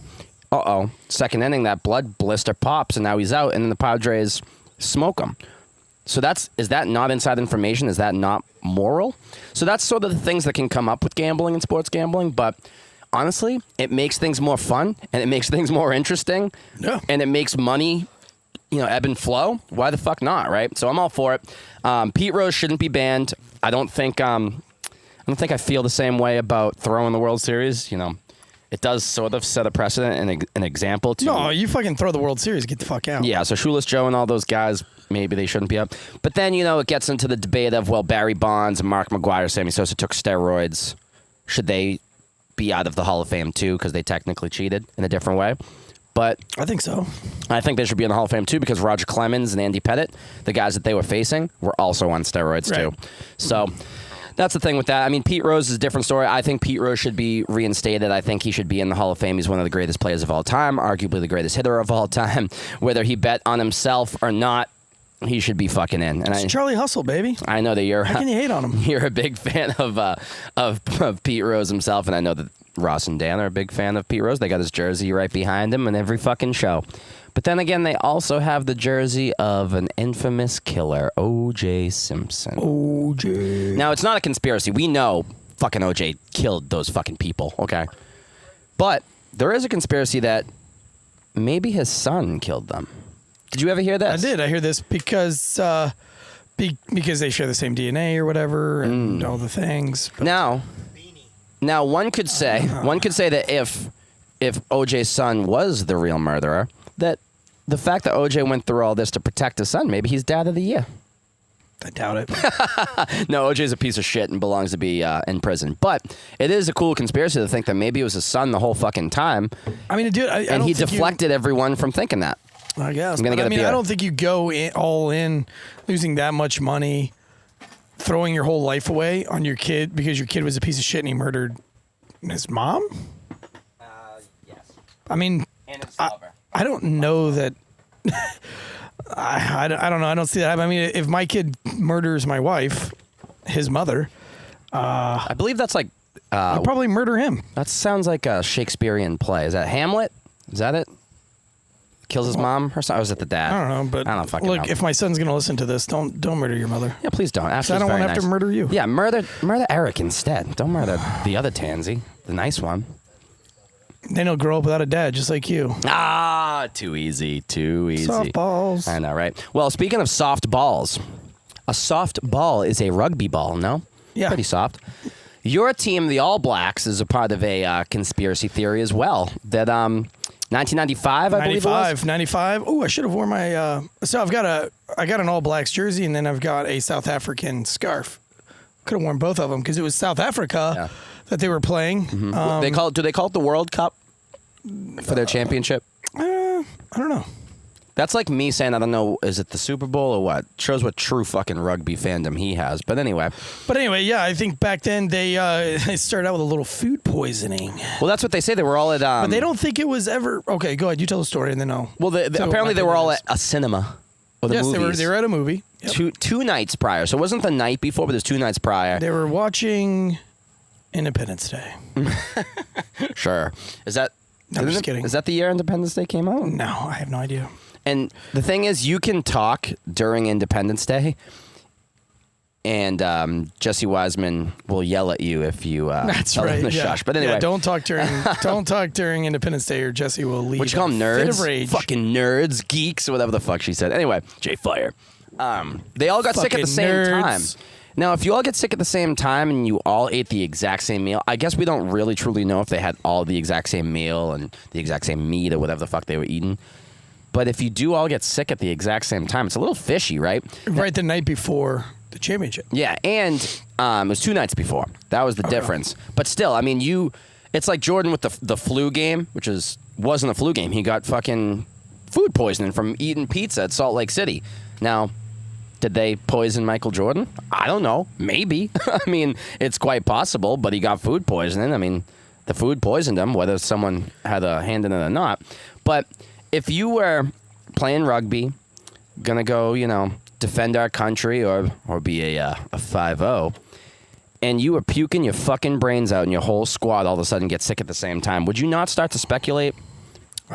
Uh-oh. Second inning, that blood blister pops, and now he's out, and then the Padres smoke him. So is that not inside information? Is that not moral? So that's sort of the things that can come up with gambling and sports gambling, but honestly, it makes things more fun, and it makes things more interesting, and it makes money, ebb and flow. Why the fuck not, right? So I'm all for it. Pete Rose shouldn't be banned. I don't think I feel the same way about throwing the World Series, It does sort of set a precedent and an example to... No, you fucking throw the World Series, get the fuck out. Yeah, so Shoeless Joe and all those guys, maybe they shouldn't be up. But then, it gets into the debate of, well, Barry Bonds and Mark McGwire, Sammy Sosa took steroids. Should they be out of the Hall of Fame, too, because they technically cheated in a different way? But I think so. I think they should be in the Hall of Fame, too, because Roger Clemens and Andy Pettitte, the guys that they were facing, were also on steroids, too. So... that's the thing with that. I mean, Pete Rose is a different story. I think Pete Rose should be reinstated. I think he should be in the Hall of Fame. He's one of the greatest players of all time, arguably the greatest hitter of all time. Whether he bet on himself or not, he should be fucking in. And it's Charlie Hustle, baby. I know that you're... How can you hate on him? You're a big fan of Pete Rose himself, and I know that Ross and Dan are a big fan of Pete Rose. They got his jersey right behind him in every fucking show. But then again, they also have the jersey of an infamous killer, O.J. Simpson. O.J. Now, it's not a conspiracy. We know fucking O.J. killed those fucking people, okay? But there is a conspiracy that maybe his son killed them. Did you ever hear this? I did. I hear this because because they share the same DNA or whatever and all the things. But Now one could say that if OJ's son was the real murderer, that the fact that OJ went through all this to protect his son, maybe he's dad of the year. I doubt it. No, OJ's a piece of shit and belongs to be in prison. But it is a cool conspiracy to think that maybe it was his son the whole fucking time. I mean, dude, and he deflected everyone from thinking that. I guess. I'm gonna get a beer. I don't think you go all in, losing that much money, throwing your whole life away on your kid because your kid was a piece of shit and he murdered his mom. Yes. I mean, And his lover. I don't know that. I don't know. I don't see that. I mean, if my kid murders my wife, his mother, I believe that's like. I'll probably murder him. That sounds like a Shakespearean play. Is that Hamlet? Is that it? Kills his mom or something? I was at the dad. I don't know, but I don't fucking look, know. if my son's gonna listen to this, don't murder your mother. Yeah, please don't. So I don't want to have to murder you. Yeah, murder Eric instead. Don't murder the other Tansy, the nice one. Then he'll grow up without a dad, just like you. Ah, too easy. Softballs. I know, right? Well, speaking of soft balls, a soft ball is a rugby ball, no? Yeah. Pretty soft. Your team, the All Blacks, is a part of a conspiracy theory as well. That 1995, I believe it was. 95. Oh, I should have worn my. So I got an All Blacks jersey, and then I've got a South African scarf. Could have worn both of them because it was South Africa that they were playing. Mm-hmm. Do they call it the World Cup for their championship? I don't know. That's like me saying, I don't know, is it the Super Bowl or what? Shows what true fucking rugby fandom he has. But anyway, yeah, I think back then they started out with a little food poisoning. well, that's what they say. They were all at. But they don't think it was ever. Okay, go ahead. You tell the story, and then I'll. Well, apparently they were all at a cinema. Or the yes, movies. they were at a movie. Yep. Two nights prior. So it wasn't the night before, but it was 2 nights prior. They were watching Independence Day. Sure. Is that? I'm just kidding. Is that the year Independence Day came out? No, I have no idea. And the thing is, you can talk during Independence Day, and Jesse Wiseman will yell at you if you That's tell right. him to shush. But anyway, don't talk during Independence Day, or Jesse will leave. What you call them, a fit nerds? of rage. Fucking nerds, geeks, or whatever the fuck she said. Anyway, Jay Fire. They all got sick at the same nerds. time. Now, if you all get sick at the same time and you all ate the exact same meal, I guess we don't really truly know if they had all the exact same meal and the exact same meat or whatever the fuck they were eating. But if you do all get sick at the exact same time, it's a little fishy, right? Right the night before the championship. Yeah, and it was 2 nights before. That was the difference. But still, I mean, it's like Jordan with the flu game, which wasn't a flu game. He got fucking food poisoning from eating pizza at Salt Lake City. Now, did they poison Michael Jordan? I don't know. Maybe. I mean, it's quite possible, but he got food poisoning. I mean, the food poisoned him, whether someone had a hand in it or not. But if you were playing rugby, gonna go, defend our country or be a 5-0, and you were puking your fucking brains out and your whole squad all of a sudden gets sick at the same time, would you not start to speculate?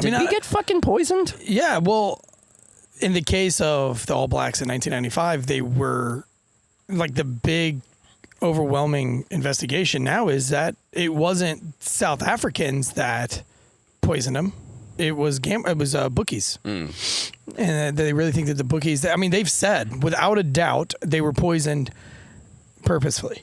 Did we get fucking poisoned? Yeah, well, in the case of the All Blacks in 1995, they were like the big, overwhelming investigation now is that it wasn't South Africans that poisoned them. It was bookies, and they really think that the bookies. I mean, they've said without a doubt they were poisoned purposefully,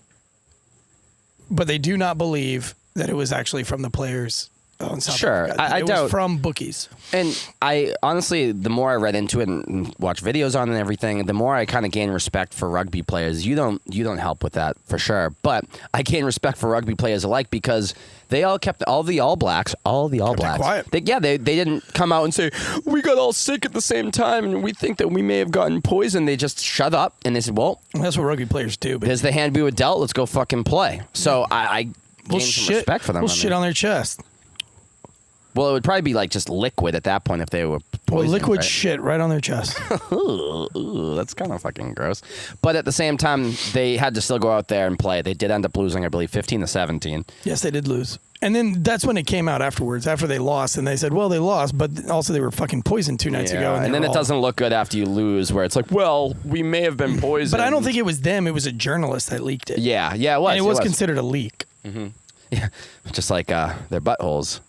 but they do not believe that it was actually from the players. In South Africa. I doubt. Was from bookies. And I honestly, the more I read into it and watch videos on it and everything, the more I kind of gain respect for rugby players. You don't help with that for sure, but I gain respect for rugby players alike because they all kept all the All Blacks. Quiet. They didn't come out and say we got all sick at the same time and we think that we may have gotten poisoned. They just shut up and they said, well, that's what rugby players do. But here's the hand we were dealt. Let's go fucking play. So I gained some respect for them. We'll shit on their chest. Well, it would probably be like just liquid at that point if they were poisoned, well, liquid right? shit right on their chest. Ooh, that's kind of fucking gross. But at the same time, they had to still go out there and play. They did end up losing, I believe, 15-17. Yes, they did lose. And then that's when it came out afterwards, after they lost. And they said, well, they lost, but also they were fucking poisoned 2 nights ago. And then it doesn't look good after you lose, where it's like, well, we may have been poisoned. But I don't think it was them. It was a journalist that leaked it. Yeah, it was. And it was considered a leak. Mm-hmm. Yeah, just like their buttholes.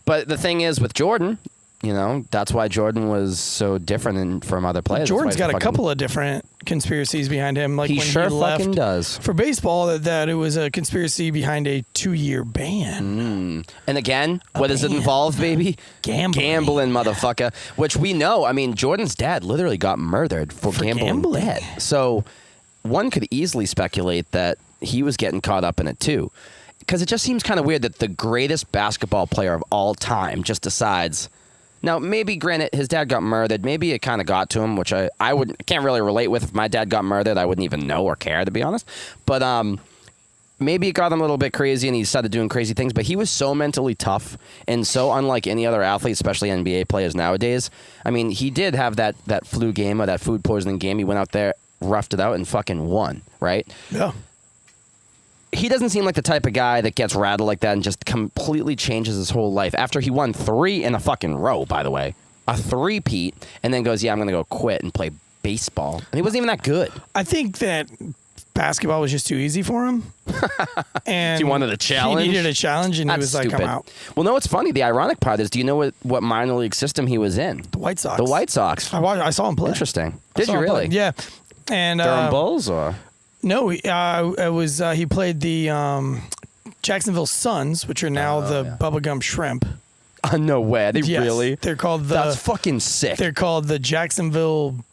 But the thing is with Jordan, You know, that's why Jordan was so different from other players. Jordan's got a couple of different conspiracies behind him. Like He when sure he left fucking does. for baseball, that it was a conspiracy behind a 2-year ban. And again, what does it involve, baby? Gambling, motherfucker. Which we know. I mean, Jordan's dad literally got murdered for gambling debt. So one could easily speculate that he was getting caught up in it too. Because it just seems kind of weird that the greatest basketball player of all time just decides... Now, maybe, granted, his dad got murdered. Maybe it kind of got to him, which I can't really relate with. If my dad got murdered, I wouldn't even know or care, to be honest. But maybe it got him a little bit crazy and he started doing crazy things. But he was so mentally tough and so unlike any other athlete, especially NBA players nowadays. I mean, he did have that flu game or that food poisoning game. He went out there, roughed it out, and fucking won, right? Yeah. He doesn't seem like the type of guy that gets rattled like that and just completely changes his whole life. After he won 3 in a fucking row, by the way. A 3-peat, and then goes, yeah, I'm going to go quit and play baseball. And he wasn't even that good. I think that basketball was just too easy for him. And he wanted a challenge? He needed a challenge, and That's he was stupid. like, I'm out. Well, no, it's funny. The ironic part is, do you know what minor league system he was in? The White Sox. The White Sox. I saw him play. Interesting. I Did saw you him really? play. Yeah. And Durham Bulls or? No, it was he played the Jacksonville Suns, which are now the Bubblegum Shrimp. No way. Are they Yes, really? they're called the. That's fucking sick. They're called the Jacksonville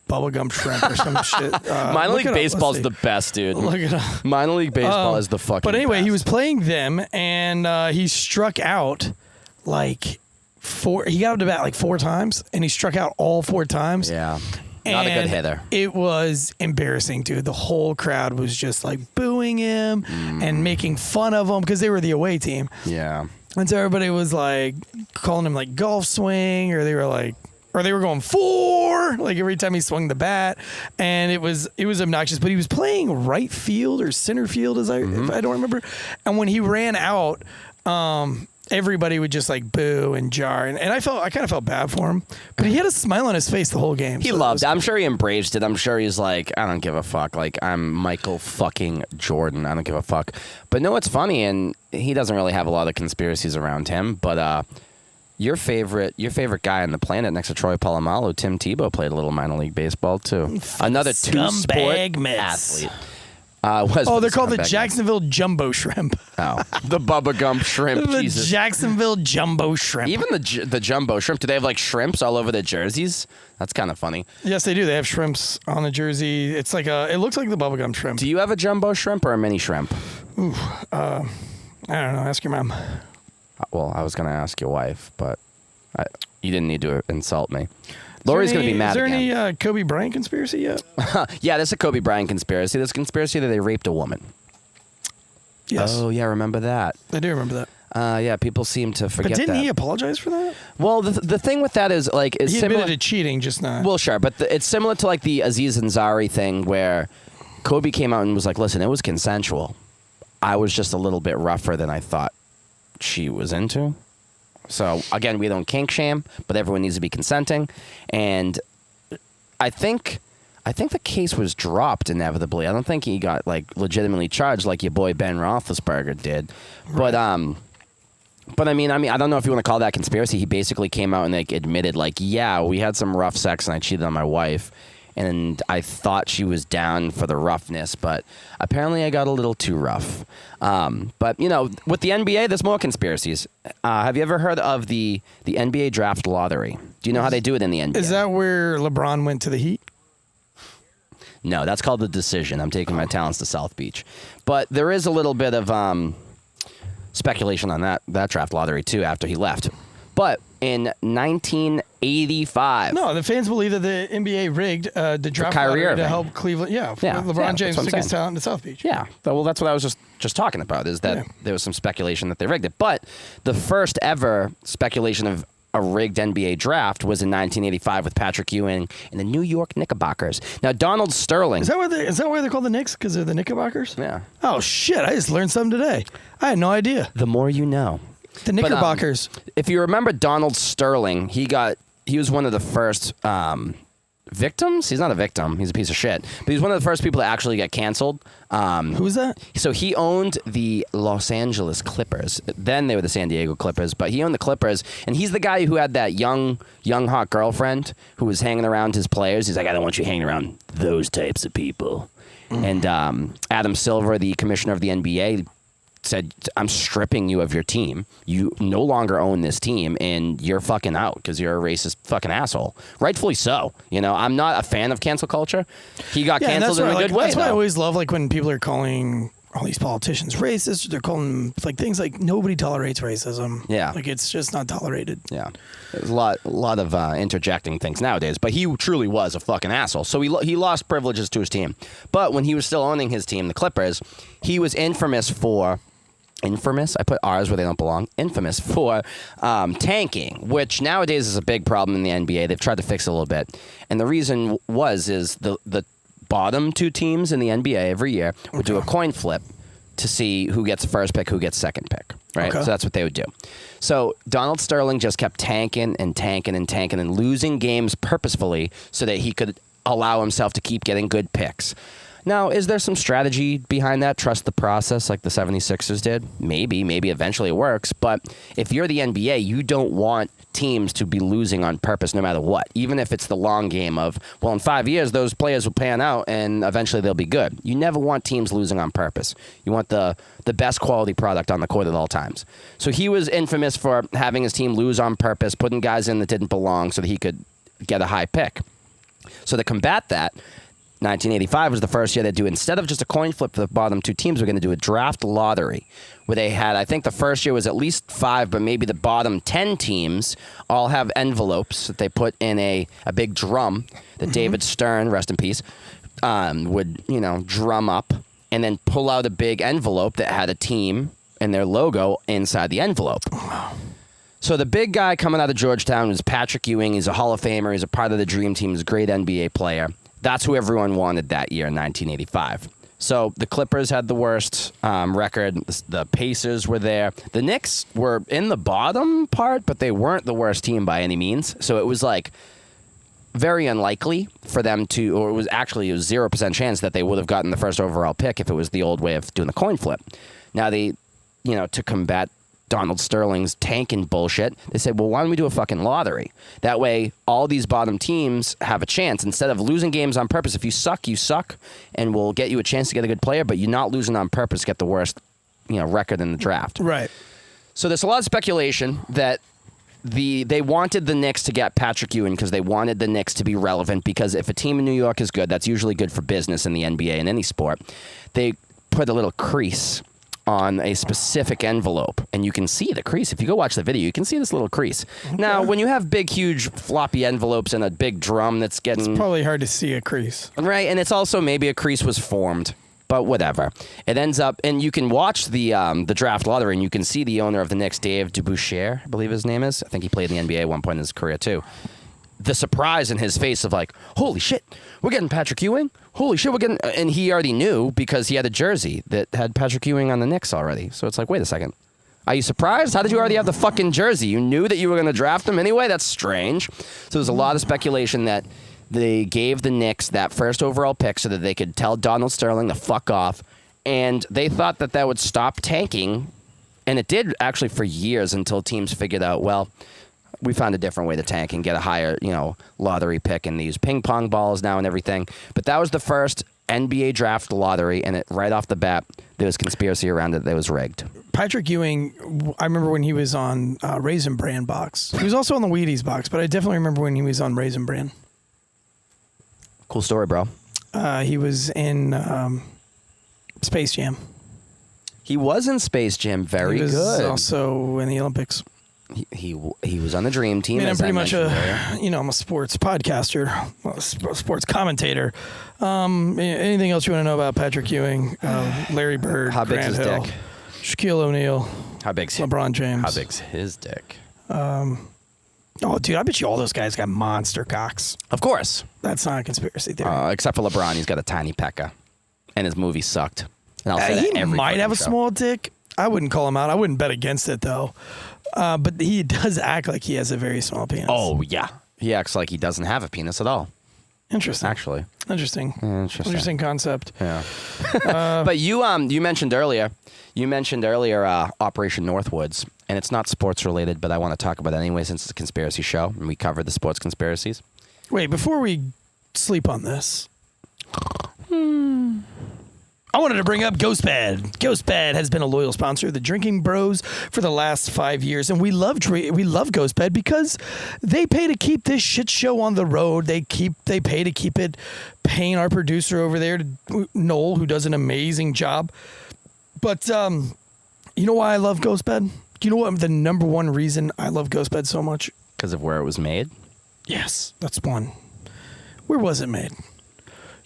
Bubblegum Shrimp or some shit. Minor league baseball is the best, dude. Look it up. Minor league baseball is the fucking. But anyway, best. he was playing them, and he struck out like 4. He got up to bat like 4 times, and he struck out all 4 times. Yeah. Not a good And hitter. It was embarrassing, dude. The whole crowd was just like booing him and making fun of him because they were the away team. Yeah. And so everybody was like calling him like golf swing, or they were going 4 like every time he swung the bat, and it was obnoxious. But he was playing right field or center field, if I don't remember. And when he ran out, everybody would just like boo and jar, and I kind of felt bad for him, but he had a smile on his face the whole game. He loved it. I'm sure he embraced it. I'm sure he's like, I don't give a fuck. Like, I'm Michael fucking Jordan. I don't give a fuck. But no, it's funny, and he doesn't really have a lot of conspiracies around him. But your favorite guy on the planet next to Troy Polamalu, Tim Tebow, played a little minor league baseball too. Another 2-sport athlete. They're called the Jacksonville Jumbo Shrimp. Oh, the Bubba Gump Shrimp. The Jesus. Jacksonville Jumbo Shrimp. Even the Jumbo Shrimp. Do they have like shrimps all over their jerseys? That's kind of funny. Yes, they do. They have shrimps on the jersey. It's like it looks like the bubblegum shrimp. Do you have a Jumbo Shrimp or a mini shrimp? I don't know. Ask your mom. Well, I was going to ask your wife, but you didn't need to insult me. Lori's going to be mad again. Is there any Kobe Bryant conspiracy yet? Yeah, there's a Kobe Bryant conspiracy. There's a conspiracy that they raped a woman. Yes. Oh, yeah, remember that. I do remember that. Yeah, people seem to forget But that. didn't he apologize for that? Well, the thing with that is, like, it's He similar. admitted to cheating, just not. Well, sure, but it's similar to, like, the Aziz Ansari thing where Kobe came out and was like, listen, it was consensual. I was just a little bit rougher than I thought she was into. So, again, we don't kink shame, but everyone needs to be consenting. And I think the case was dropped inevitably. I don't think he got, like, legitimately charged like your boy Ben Roethlisberger did. Right. But I mean, I don't know if you want to call that conspiracy. He basically came out and, like, admitted, like, yeah, we had some rough sex and I cheated on my wife. And I thought she was down for the roughness, but apparently I got a little too rough. But, you know, with the NBA, there's more conspiracies. Have you ever heard of the NBA draft lottery? Do you know how they do it in the NBA? Is that where LeBron went to the Heat? No, that's called the decision. I'm taking my talents to South Beach. But there is a little bit of speculation on that draft lottery, too, after he left. But in 1985... No, the fans believe that the NBA rigged the draft Kyrie lottery Irving. to help Cleveland. Yeah, LeBron James took his talent to South Beach. Yeah, well, that's what I was just talking about, is that there was some speculation that they rigged it. But the first ever speculation of a rigged NBA draft was in 1985 with Patrick Ewing and the New York Knickerbockers. Now, Donald Sterling... Is that why they're called the Knicks? Because they're the Knickerbockers? Yeah. Oh, shit. I just learned something today. I had no idea. The more you know. The Knickerbockers. If you remember Donald Sterling, he was one of the first victims. He's not a victim. He's a piece of shit. But he's one of the first people to actually get canceled. Who's that? So he owned the Los Angeles Clippers. Then they were the San Diego Clippers, but he owned the Clippers, and he's the guy who had that young hot girlfriend who was hanging around his players. He's like, I don't want you hanging around those types of people. And Adam Silver, the commissioner of the NBA, said, I'm stripping you of your team. You no longer own this team, and you're fucking out because you're a racist fucking asshole. Rightfully so. You know, I'm not a fan of cancel culture. He got canceled in a good way. That's why I always love like when people are calling all these politicians racist. They're calling them like things like nobody tolerates racism. Yeah. Like it's just not tolerated. Yeah. There's a lot of interjecting things nowadays, but he truly was a fucking asshole. So he lost privileges to his team. But when he was still owning his team, the Clippers, he was infamous, I put R's where they don't belong, infamous for tanking, which nowadays is a big problem in the NBA. They've tried to fix it a little bit. And the reason is the bottom two teams in the NBA every year would do a coin flip to see who gets first pick, who gets second pick, right? Okay. So that's what they would do. So Donald Sterling just kept tanking and losing games purposefully so that he could allow himself to keep getting good picks. Now, is there some strategy behind that? Trust the process like the 76ers did? Maybe eventually it works. But if you're the NBA, you don't want teams to be losing on purpose no matter what. Even if it's the long game of, well, in 5 years, those players will pan out and eventually they'll be good. You never want teams losing on purpose. You want the best quality product on the court at all times. So he was infamous for having his team lose on purpose, putting guys in that didn't belong so that he could get a high pick. So to combat that, 1985 was the first year they'd do, instead of just a coin flip for the bottom two teams, we're going to do a draft lottery where they had, I think the first year was at least 5, but maybe the bottom 10 teams all have envelopes that they put in a big drum that David Stern, rest in peace, would, drum up and then pull out a big envelope that had a team and their logo inside the envelope. So the big guy coming out of Georgetown was Patrick Ewing. He's a Hall of Famer. He's a part of the Dream Team. He's a great NBA player. That's who everyone wanted that year in 1985. So the Clippers had the worst record. The Pacers were there. The Knicks were in the bottom part, but they weren't the worst team by any means. So it was like very unlikely for them to, or it was 0% chance that they would have gotten the first overall pick if it was the old way of doing the coin flip. Now to combat Donald Sterling's tanking bullshit, they said, well, why don't we do a fucking lottery? That way, all these bottom teams have a chance. Instead of losing games on purpose, if you suck, you suck, and we'll get you a chance to get a good player, but you're not losing on purpose, get the worst record in the draft. Right. So there's a lot of speculation that they wanted the Knicks to get Patrick Ewing because they wanted the Knicks to be relevant, because if a team in New York is good, that's usually good for business in the NBA and any sport. They put a little crease on a specific envelope, and you can see the crease. If you go watch the video, you can see this little crease. Okay. Now, when you have big, huge, floppy envelopes and a big drum that's getting... It's probably hard to see a crease. Right, and it's also maybe a crease was formed, but whatever. It ends up, and you can watch the draft lottery, and you can see the owner of the Knicks, Dave DeBusschere, I believe his name is. I think he played in the NBA at one point in his career, too. The surprise in his face of like, holy shit, we're getting Patrick Ewing? Holy shit, we're getting... And he already knew because he had a jersey that had Patrick Ewing on the Knicks already. So it's like, wait a second. Are you surprised? How did you already have the fucking jersey? You knew that you were going to draft him anyway? That's strange. So there's a lot of speculation that they gave the Knicks that first overall pick so that they could tell Donald Sterling to fuck off. And they thought that would stop tanking. And it did actually for years until teams figured out, well... We found a different way to tank and get a higher, lottery pick and these ping pong balls now and everything. But that was the first NBA draft lottery, and right off the bat, there was conspiracy around it that was rigged. Patrick Ewing, I remember when he was on Raisin Bran box. He was also on the Wheaties box, but I definitely remember when he was on Raisin Bran. Cool story, bro. He was in Space Jam. He was in Space Jam. Very good. He was also in the Olympics. He was on the Dream Team. I'm pretty much I'm a sports podcaster, a sports commentator. Anything else you want to know about Patrick Ewing, Larry Bird, How big's Grant his Hill, dick? Shaquille O'Neal, How big's LeBron James? How big's his dick? Oh, dude, I bet you all those guys got monster cocks. Of course. That's not a conspiracy theory. Except for LeBron, he's got a tiny pecker, and his movie sucked. And I'll say he that every might have a show. small dick. I wouldn't call him out. I wouldn't bet against it though. But he does act like he has a very small penis. Oh, yeah. He acts like he doesn't have a penis at all. Interesting. actually. Interesting. Interesting. Concept. Yeah. But you mentioned earlier Operation Northwoods, and it's not sports related, but I want to talk about it anyway since it's a conspiracy show and we covered the sports conspiracies. Wait, before we sleep on this, I wanted to bring up GhostBed. GhostBed has been a loyal sponsor of the Drinking Bros for the last 5 years, and we love GhostBed because they pay to keep this shit show on the road. They pay to keep it paying our producer over there, Noel, who does an amazing job. But you know why I love GhostBed? Do you know what the number one reason I love GhostBed so much? Because of where it was made? Yes, that's one. Where was it made?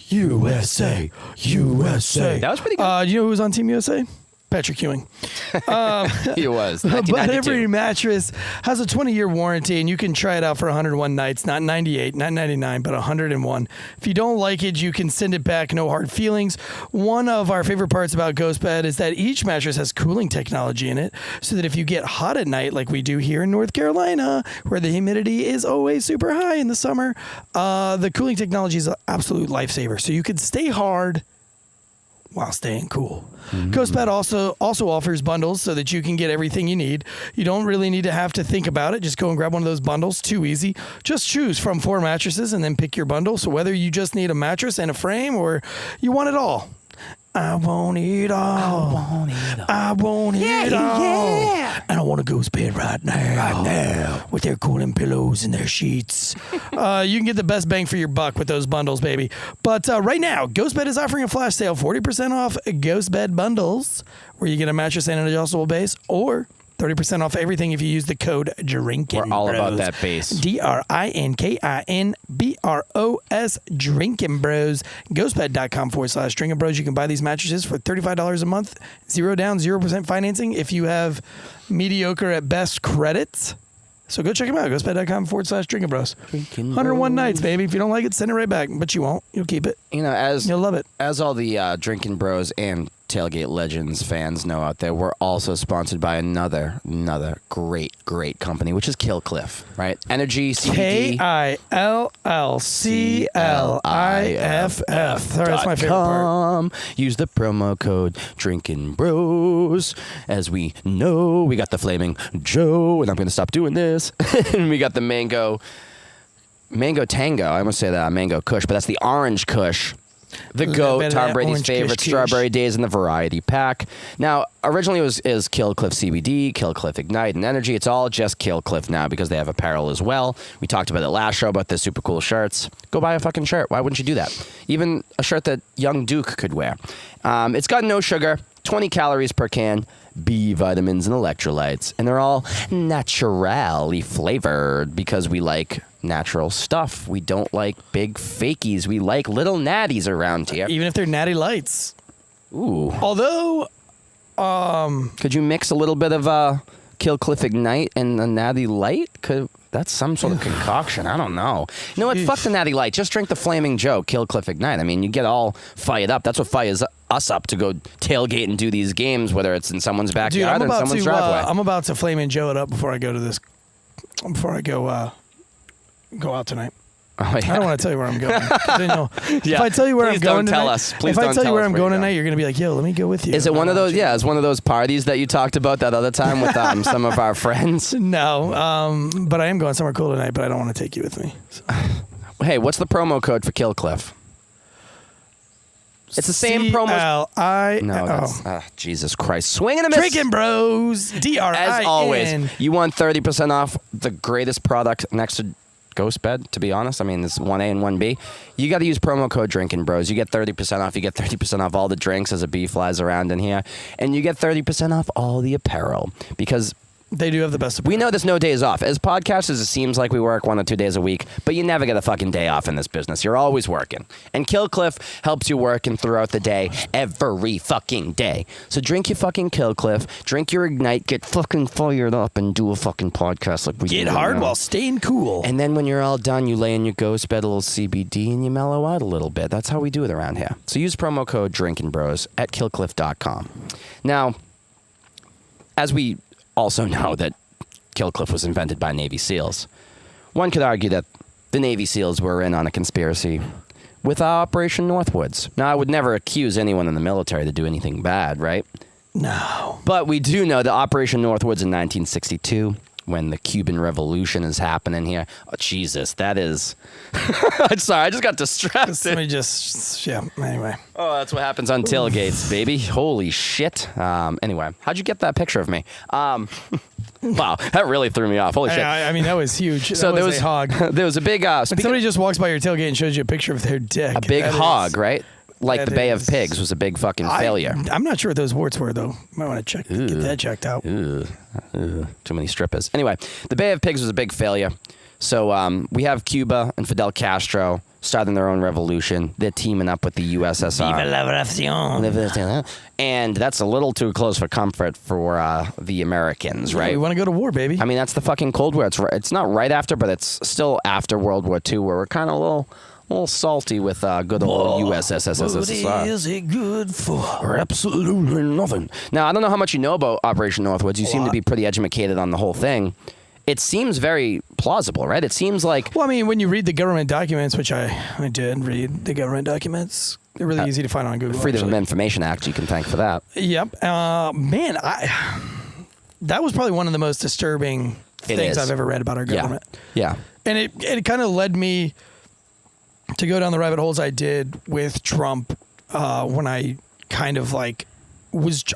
USA. That was pretty good. You know who was on Team USA? Patrick Ewing. He was. But 1992. every mattress has a 20-year warranty, and you can try it out for 101 nights. Not 98, not 99, but 101. If you don't like it, you can send it back. No hard feelings. One of our favorite parts about GhostBed is that each mattress has cooling technology in it, so that if you get hot at night, like we do here in North Carolina, where the humidity is always super high in the summer, the cooling technology is an absolute lifesaver. So you can stay hard while staying cool. GhostBed also offers bundles so that you can get everything you need. You don't really need to have to think about it. Just go and grab one of those bundles. Too easy. Just choose from 4 mattresses and then pick your bundle. So whether you just need a mattress and a frame or you want it all. I want it all. I want it all. Yeah. And I want to go to bed right now. With their cooling pillows and their sheets. You can get the best bang for your buck with those bundles, baby. But right now, GhostBed is offering a flash sale, 40% off GhostBed bundles, where you get a mattress and an adjustable base, or 30% off everything if you use the code DRINKINBROS. We're all about that base. DRINKINBROS, Drinking Bros. GhostBed.com/Drinking Bros. You can buy these mattresses for $35 a month, 0 down, 0% financing if you have mediocre at best credits. So go check them out. GhostBed.com/Drinking Bros. 101 nights, baby. If you don't like it, send it right back. But you won't. You'll keep it. You know, You'll love it. As all the Drinking Bros and Tailgate Legends fans know out there, we're also sponsored by another great company, which is Killcliff, right? Energy, CBD. KILLCLIFF. Sorry, that's my favorite part. Use the promo code Drinking Bros. As we know, we got the Flaming Joe, and I'm going to stop doing this. And we got the Mango Tango. I almost say that Mango Kush, but that's the Orange Kush. The GOAT, Tom Brady's favorite, Strawberry Days in the variety pack. Now, originally it was Killcliff CBD, Killcliff Ignite, and Energy. It's all just Killcliff now because they have apparel as well. We talked about it last show about the super cool shirts. Go buy a fucking shirt. Why wouldn't you do that? Even a shirt that young Duke could wear. It's got no sugar, 20 calories per can, B vitamins and electrolytes, and they're all naturally flavored because we like natural stuff. We don't like big fakies. We like little natties around here. Even if they're natty lights. Ooh. Although, could you mix a little bit of Killcliff Ignite and a natty light? That's some sort of concoction. I don't know. You know what? Fuck the natty light. Just drink the Flaming Joe, Killcliff Ignite. I mean, you get all fired up. That's what fires us up to go tailgate and do these games, whether it's in someone's backyard or in someone's driveway. I'm about to Flaming Joe it up before I go out tonight. Oh, yeah. I don't want to tell you where I'm going. If I tell you where Please I'm going don't tell tonight, us. Please if I don't tell you tell where us I'm where going you're tonight, going. you're going to be like, yo, let me go with you. Is it one of those? Yeah, it's one of those parties that you talked about that other time with some of our friends. No, but I am going somewhere cool tonight, but I don't want to take you with me. So. Hey, what's the promo code for Killcliff? It's the same promo. No, that's Jesus Christ. Swing and a miss. Drinking Bros. DRIN. As always, you want 30% off the greatest product next to GhostBed, to be honest. I mean, it's 1A and 1B. You got to use promo code Drinking Bros. You get 30% off. You get 30% off all the drinks as a bee flies around in here. And you get 30% off all the apparel because they do have the best apparel. We know there's no days off. As podcasters, it seems like we work 1 or 2 days a week, but you never get a fucking day off in this business. You're always working. And Killcliff helps you working throughout the day, every fucking day. So drink your fucking Killcliff, drink your Ignite, get fucking fired up, and do a fucking podcast like we do. Get hard while staying cool. And then when you're all done, you lay in your ghost bed, a little CBD, and you mellow out a little bit. That's how we do it around here. So use promo code Drinking Bros at killcliff.com. Now, as we also know that Killcliff was invented by Navy SEALs, one could argue that the Navy SEALs were in on a conspiracy with Operation Northwoods. Now, I would never accuse anyone in the military to do anything bad, right? No. But we do know that Operation Northwoods in 1962, when the Cuban Revolution is happening here. Oh, Jesus, that is... I'm sorry, I just got distracted. Somebody just, yeah, anyway. Oh, that's what happens on tailgates, baby. Holy shit. Anyway, how'd you get that picture of me? Wow, that really threw me off. Holy shit. I mean, that was huge. So that was a hog. there was a big... When somebody just walks by your tailgate and shows you a picture of their dick. a big that hog, is- right? Like that the Bay of is- Pigs was a big fucking failure. I'm not sure what those warts were, though. Might want to get that checked out. Ugh, too many strippers. Anyway, the Bay of Pigs was a big failure. So we have Cuba and Fidel Castro starting their own revolution. They're teaming up with the USSR. Viva la revolution. And that's a little too close for comfort for the Americans, right? We want to go to war, baby. I mean, that's the fucking Cold War. It's not right after, but it's still after World War II, where we're kind of a little salty with good old USSR. What is it good for? Absolutely nothing. Now, I don't know how much you know about Operation Northwoods. You seem to be pretty educated on the whole thing. It seems very plausible, right? It seems like... Well, I mean, when you read the government documents, which I did read the government documents, they're really easy to find on Google. Freedom of actually. Information Act, you can thank for that. Yep. Man, that was probably one of the most disturbing things I've ever read about our government. Yeah. And it kind of led me to go down the rabbit holes I did with Trump when I kind of like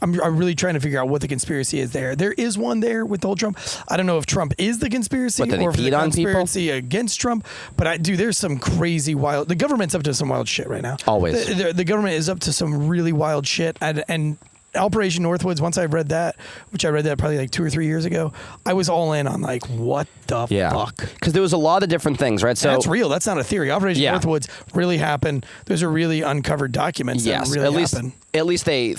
I'm really trying to figure out what the conspiracy is there. There is one there with the whole Trump. I don't know if Trump is the conspiracy What, did or if he the peed on people? conspiracy against Trump. But there's some crazy wild. The government's up to some wild shit right now. Always. The government is up to some really wild shit. And Operation Northwoods, once I read that, which I read that probably like 2 or 3 years ago, I was all in on like, what the fuck? Because there was a lot of different things, right? So That's real. That's not a theory. Operation Northwoods really happened. Those are really uncovered documents that really happened. At least they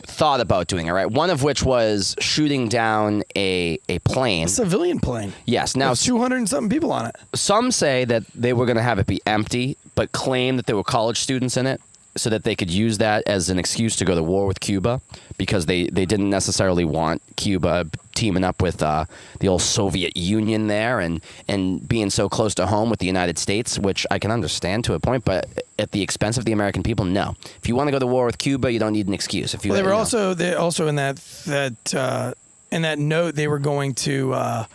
thought about doing it, right? One of which was shooting down a plane. A civilian plane. Yes. Now, With 200 and something people on it. some say that they were going to have it be empty, but claim that there were college students in it so that they could use that as an excuse to go to war with Cuba, because they didn't necessarily want Cuba teaming up with the old Soviet Union there and being so close to home with the United States, which I can understand to a point, but at the expense of the American people, no. If you want to go to war with Cuba, you don't need an excuse. If you, Well, they also in that note they were going to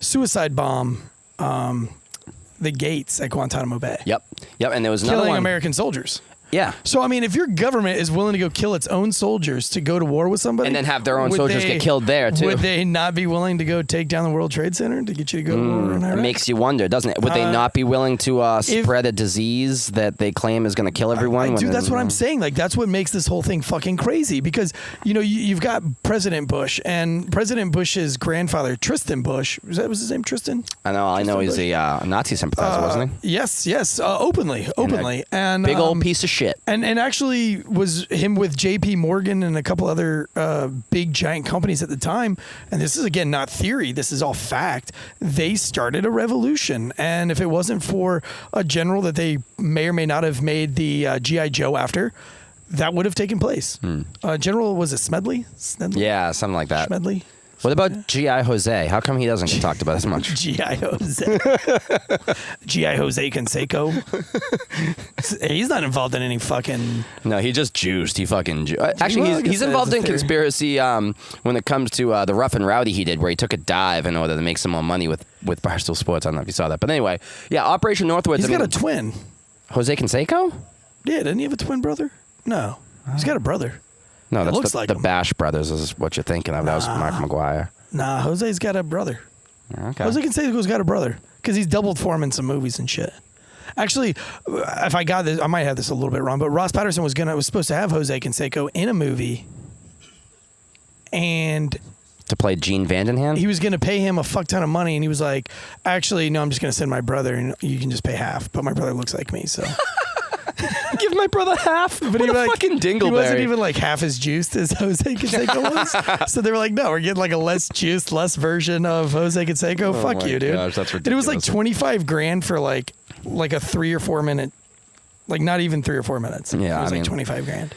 suicide bomb the gates at Guantanamo Bay. Yep, and there was another Killing one. American soldiers. Yeah. So, I mean, if your government is willing to go kill its own soldiers to go to war with somebody... And then have their own would soldiers get killed there, too. Would they not be willing to go take down the World Trade Center to get you to go to war in Iraq? It makes you wonder, doesn't it? Would they not be willing to spread a disease that they claim is going to kill everyone? Dude, that's what I'm saying. Like, that's what makes this whole thing fucking crazy. Because, you've got President Bush, and President Bush's grandfather, Tristan Bush, was his name Tristan? I know. I know he's a Nazi sympathizer, wasn't he? Yes. Openly. And Big old piece of shit. And actually was him with J.P. Morgan and a couple other big giant companies at the time. And this is, again, not theory. This is all fact. They started a revolution. And if it wasn't for a general that they may or may not have made the G.I. Joe after, that would have taken place. General, was it Smedley? Yeah, something like that. Smedley? What about G.I. Jose? How come he doesn't get talked about as much? G.I. Jose. G.I. Jose Canseco. He's not involved in any fucking... No, he just juiced. He fucking actually, Well, I guess he's that involved is a in theory. conspiracy when it comes to the Rough and Rowdy he did, where he took a dive in order to make some more money with Barstool Sports. I don't know if you saw that. But anyway, yeah, Operation Northwoods. He's got a twin. Jose Canseco? Yeah, doesn't he have a twin brother? No. He's got a brother. No, It that's looks the, like the him. Bash Brothers is what you're thinking of. That was Mark McGuire. Nah, Jose's got a brother. Okay. Jose Canseco's got a brother because he's doubled for him in some movies and shit. Actually, if I got this, I might have this a little bit wrong, but Ross Patterson was supposed to have Jose Canseco in a movie, and To play Gene Vandenham? he was going to pay him a fuck ton of money, and he was like, "Actually, no, I'm just going to send my brother, and you can just pay half." But my brother looks like me, so. Give my brother half. What a fucking dingleberry. He wasn't even like half as juiced as Jose Canseco was. So they were like, no, we're getting like a less juiced, less version of Jose Canseco. Fuck my you, dude. gosh, that's And it was like ridiculous. $25,000 for like a 3 or 4 minute, like not even 3 or 4 minutes. Yeah, it was I like mean- $25,000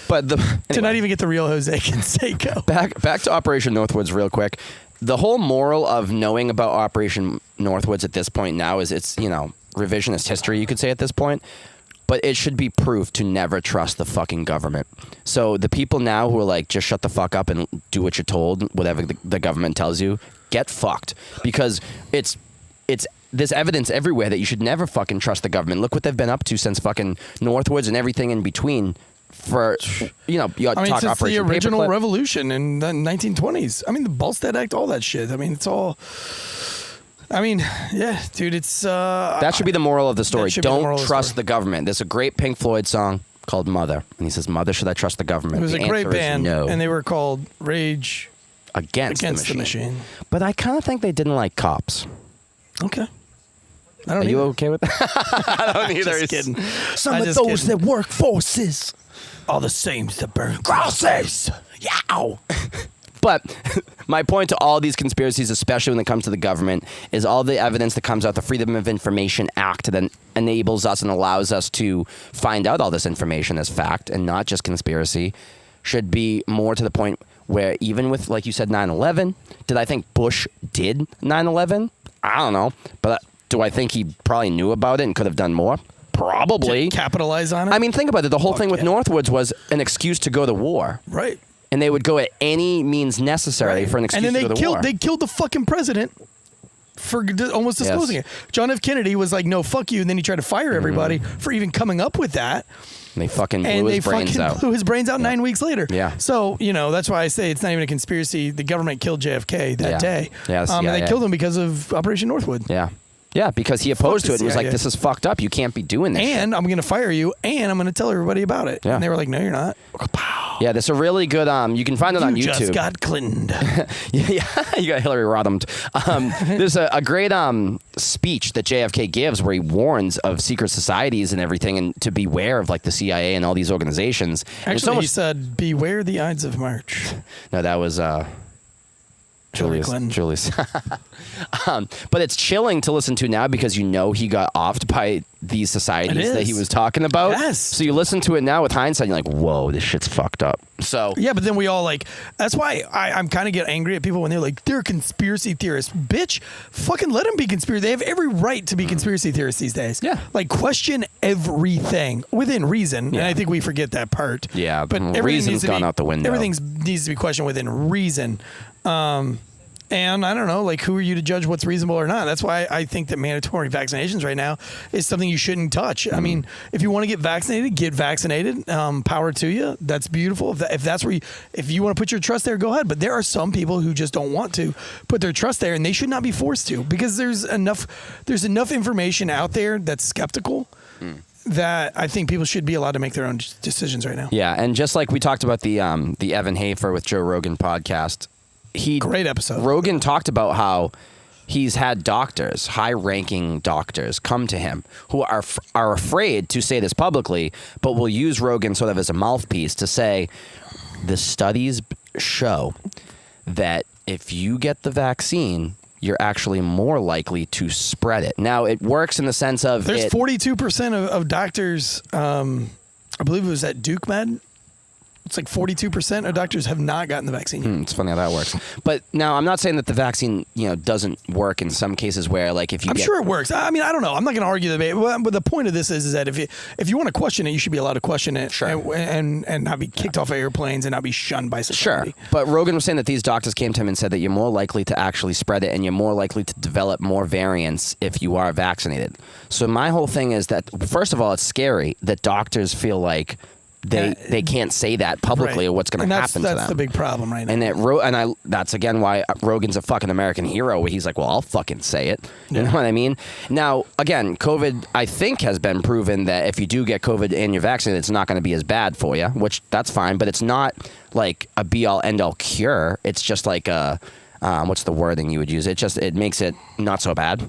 But to not even get the real Jose Canseco. back to Operation Northwoods real quick. The whole moral of knowing about Operation Northwoods at this point now is it's revisionist history, you could say at this point. But it should be proof to never trust the fucking government. So the people now who are like, just shut the fuck up and do what you're told, whatever the government tells you, get fucked. Because it's there's evidence everywhere that you should never fucking trust the government. Look what they've been up to since fucking Northwoods and everything in between. For, you talk since Operation the original Paperclip. revolution in the 1920s. I mean, the Volstead Act, all that shit. I mean, it's all... I mean, yeah, dude, it's... that should be the moral of the story. Don't trust the government. There's a great Pink Floyd song called Mother. And he says, Mother, should I trust the government? It was the a great answer is band, no. and they were called Rage Against the Machine. But I kind of think they didn't like cops. Okay. I don't Are you either. okay with that? I don't either. Just kidding. Some I'm of just those kidding. that work forces. All the same to burn Crosses. Yow. But my point to all these conspiracies, especially when it comes to the government, is all the evidence that comes out, the Freedom of Information Act that enables us and allows us to find out all this information as fact and not just conspiracy, should be more to the point where even with, like you said, 9/11, did I think Bush did 9/11? I don't know. But do I think he probably knew about it and could have done more? Probably. to capitalize on it. I mean, think about it. The whole thing with yeah. Northwoods was an excuse to go to war. right. And they would go at any means necessary for an excuse And then to go to war. they killed the fucking president for almost disclosing Yes. it. John F. Kennedy was like, no, fuck you. And then he tried to fire everybody for even coming up with that. And they fucking And blew they his brains fucking out. blew his brains out 9 weeks later. Yeah. So, that's why I say it's not even a conspiracy. The government killed JFK that Yeah. day. Yeah, the and they CIA. killed him because of Operation Northwood. Yeah. Yeah, because he opposed the to it and was like, CIA. this is fucked up. You can't be doing this. And I'm going to fire you, and I'm going to tell everybody about it. Yeah. And they were like, no, you're not. Yeah, there's a really good, you can find it on You YouTube. just got Clintoned. Yeah, you got Hillary Rodham. There's a great speech that JFK gives where he warns of secret societies and everything and to beware of like the CIA and all these organizations. And it's Actually, he said, beware the Ides of March. No, that was Hillary Julius. Clinton. Julius. But it's chilling to listen to now because he got offed by these societies It that he is. was talking about. Yes. So you listen to it now with hindsight, and you're like, whoa, this shit's fucked up. So Yeah, but then we all that's why I'm kind of get angry at people when they're like, they're conspiracy theorists. Bitch, fucking let them be conspiracy. They have every right to be conspiracy theorists these days. Yeah. Like, question everything within reason. And I think we forget that part. Yeah, but everything reason's needs to gone be- out the window. Everything needs to be questioned within reason. And I don't know, like, who are you to judge what's reasonable or not? That's why I think that mandatory vaccinations right now is something you shouldn't touch. I mean, if you want to get vaccinated. Power to you. That's beautiful. If that's where if you want to put your trust there, go ahead. But there are some people who just don't want to put their trust there, and they should not be forced to, because there's enough information out there that's skeptical that I think people should be allowed to make their own decisions right now. yeah, and just like we talked about the Evan Hafer with Joe Rogan podcast, Great episode. Rogan talked about how he's had doctors, high-ranking doctors, come to him who are afraid to say this publicly, but will use Rogan sort of as a mouthpiece to say, the studies show that if you get the vaccine, you're actually more likely to spread it. Now, it works in the sense of There's 42% of doctors, I believe it was at Duke Med. It's like 42% of doctors have not gotten the vaccine yet. It's funny how that works. But now, I'm not saying that the vaccine, doesn't work in some cases where, like, if you I'm get... sure it works. I mean, I don't know. I'm not going to argue the debate. But the point of this is that if you want to question it, you should be allowed to question it. Sure. And not be kicked off of airplanes and not be shunned by Sure. society. But Rogan was saying that these doctors came to him and said that you're more likely to actually spread it and you're more likely to develop more variants if you are vaccinated. So my whole thing is that, first of all, it's scary that doctors feel like they can't say that publicly or what's going to happen to them. That's the big problem right now. And that's again why Rogan's a fucking American hero, where he's like, well, I'll fucking say it. You know what I mean? Now, again, COVID, I think, has been proven that if you do get COVID and you're vaccinated, it's not going to be as bad for you, which that's fine, but it's not like a be-all, end-all cure. It's just like a, what's the wording you would use? It makes it not so bad.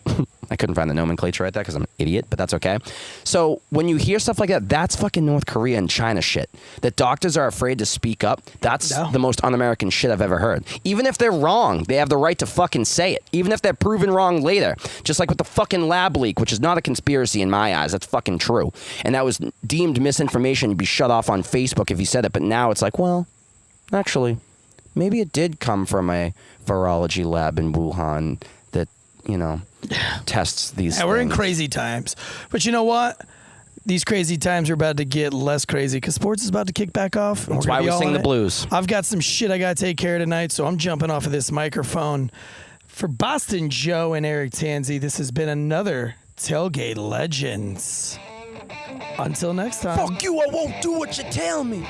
I couldn't find the nomenclature right there because I'm an idiot, but that's okay. So when you hear stuff like that, that's fucking North Korea and China shit. That doctors are afraid to speak up, that's the most un-American shit I've ever heard. Even if they're wrong, they have the right to fucking say it. Even if they're proven wrong later. Just like with the fucking lab leak, which is not a conspiracy in my eyes. That's fucking true. And that was deemed misinformation. You'd be shut off on Facebook if you said it. But now it's like, well, actually, maybe it did come from a virology lab in Wuhan that tests these Yeah, we're in things. crazy times. But you know what? These crazy times are about to get less crazy because sports is about to kick back off. That's why we sing the blues. I've got some shit I got to take care of tonight, so I'm jumping off of this microphone. For Boston Joe and Eric Tanzi, this has been another Tailgate Legends. Until next time. Fuck you, I won't do what you tell me.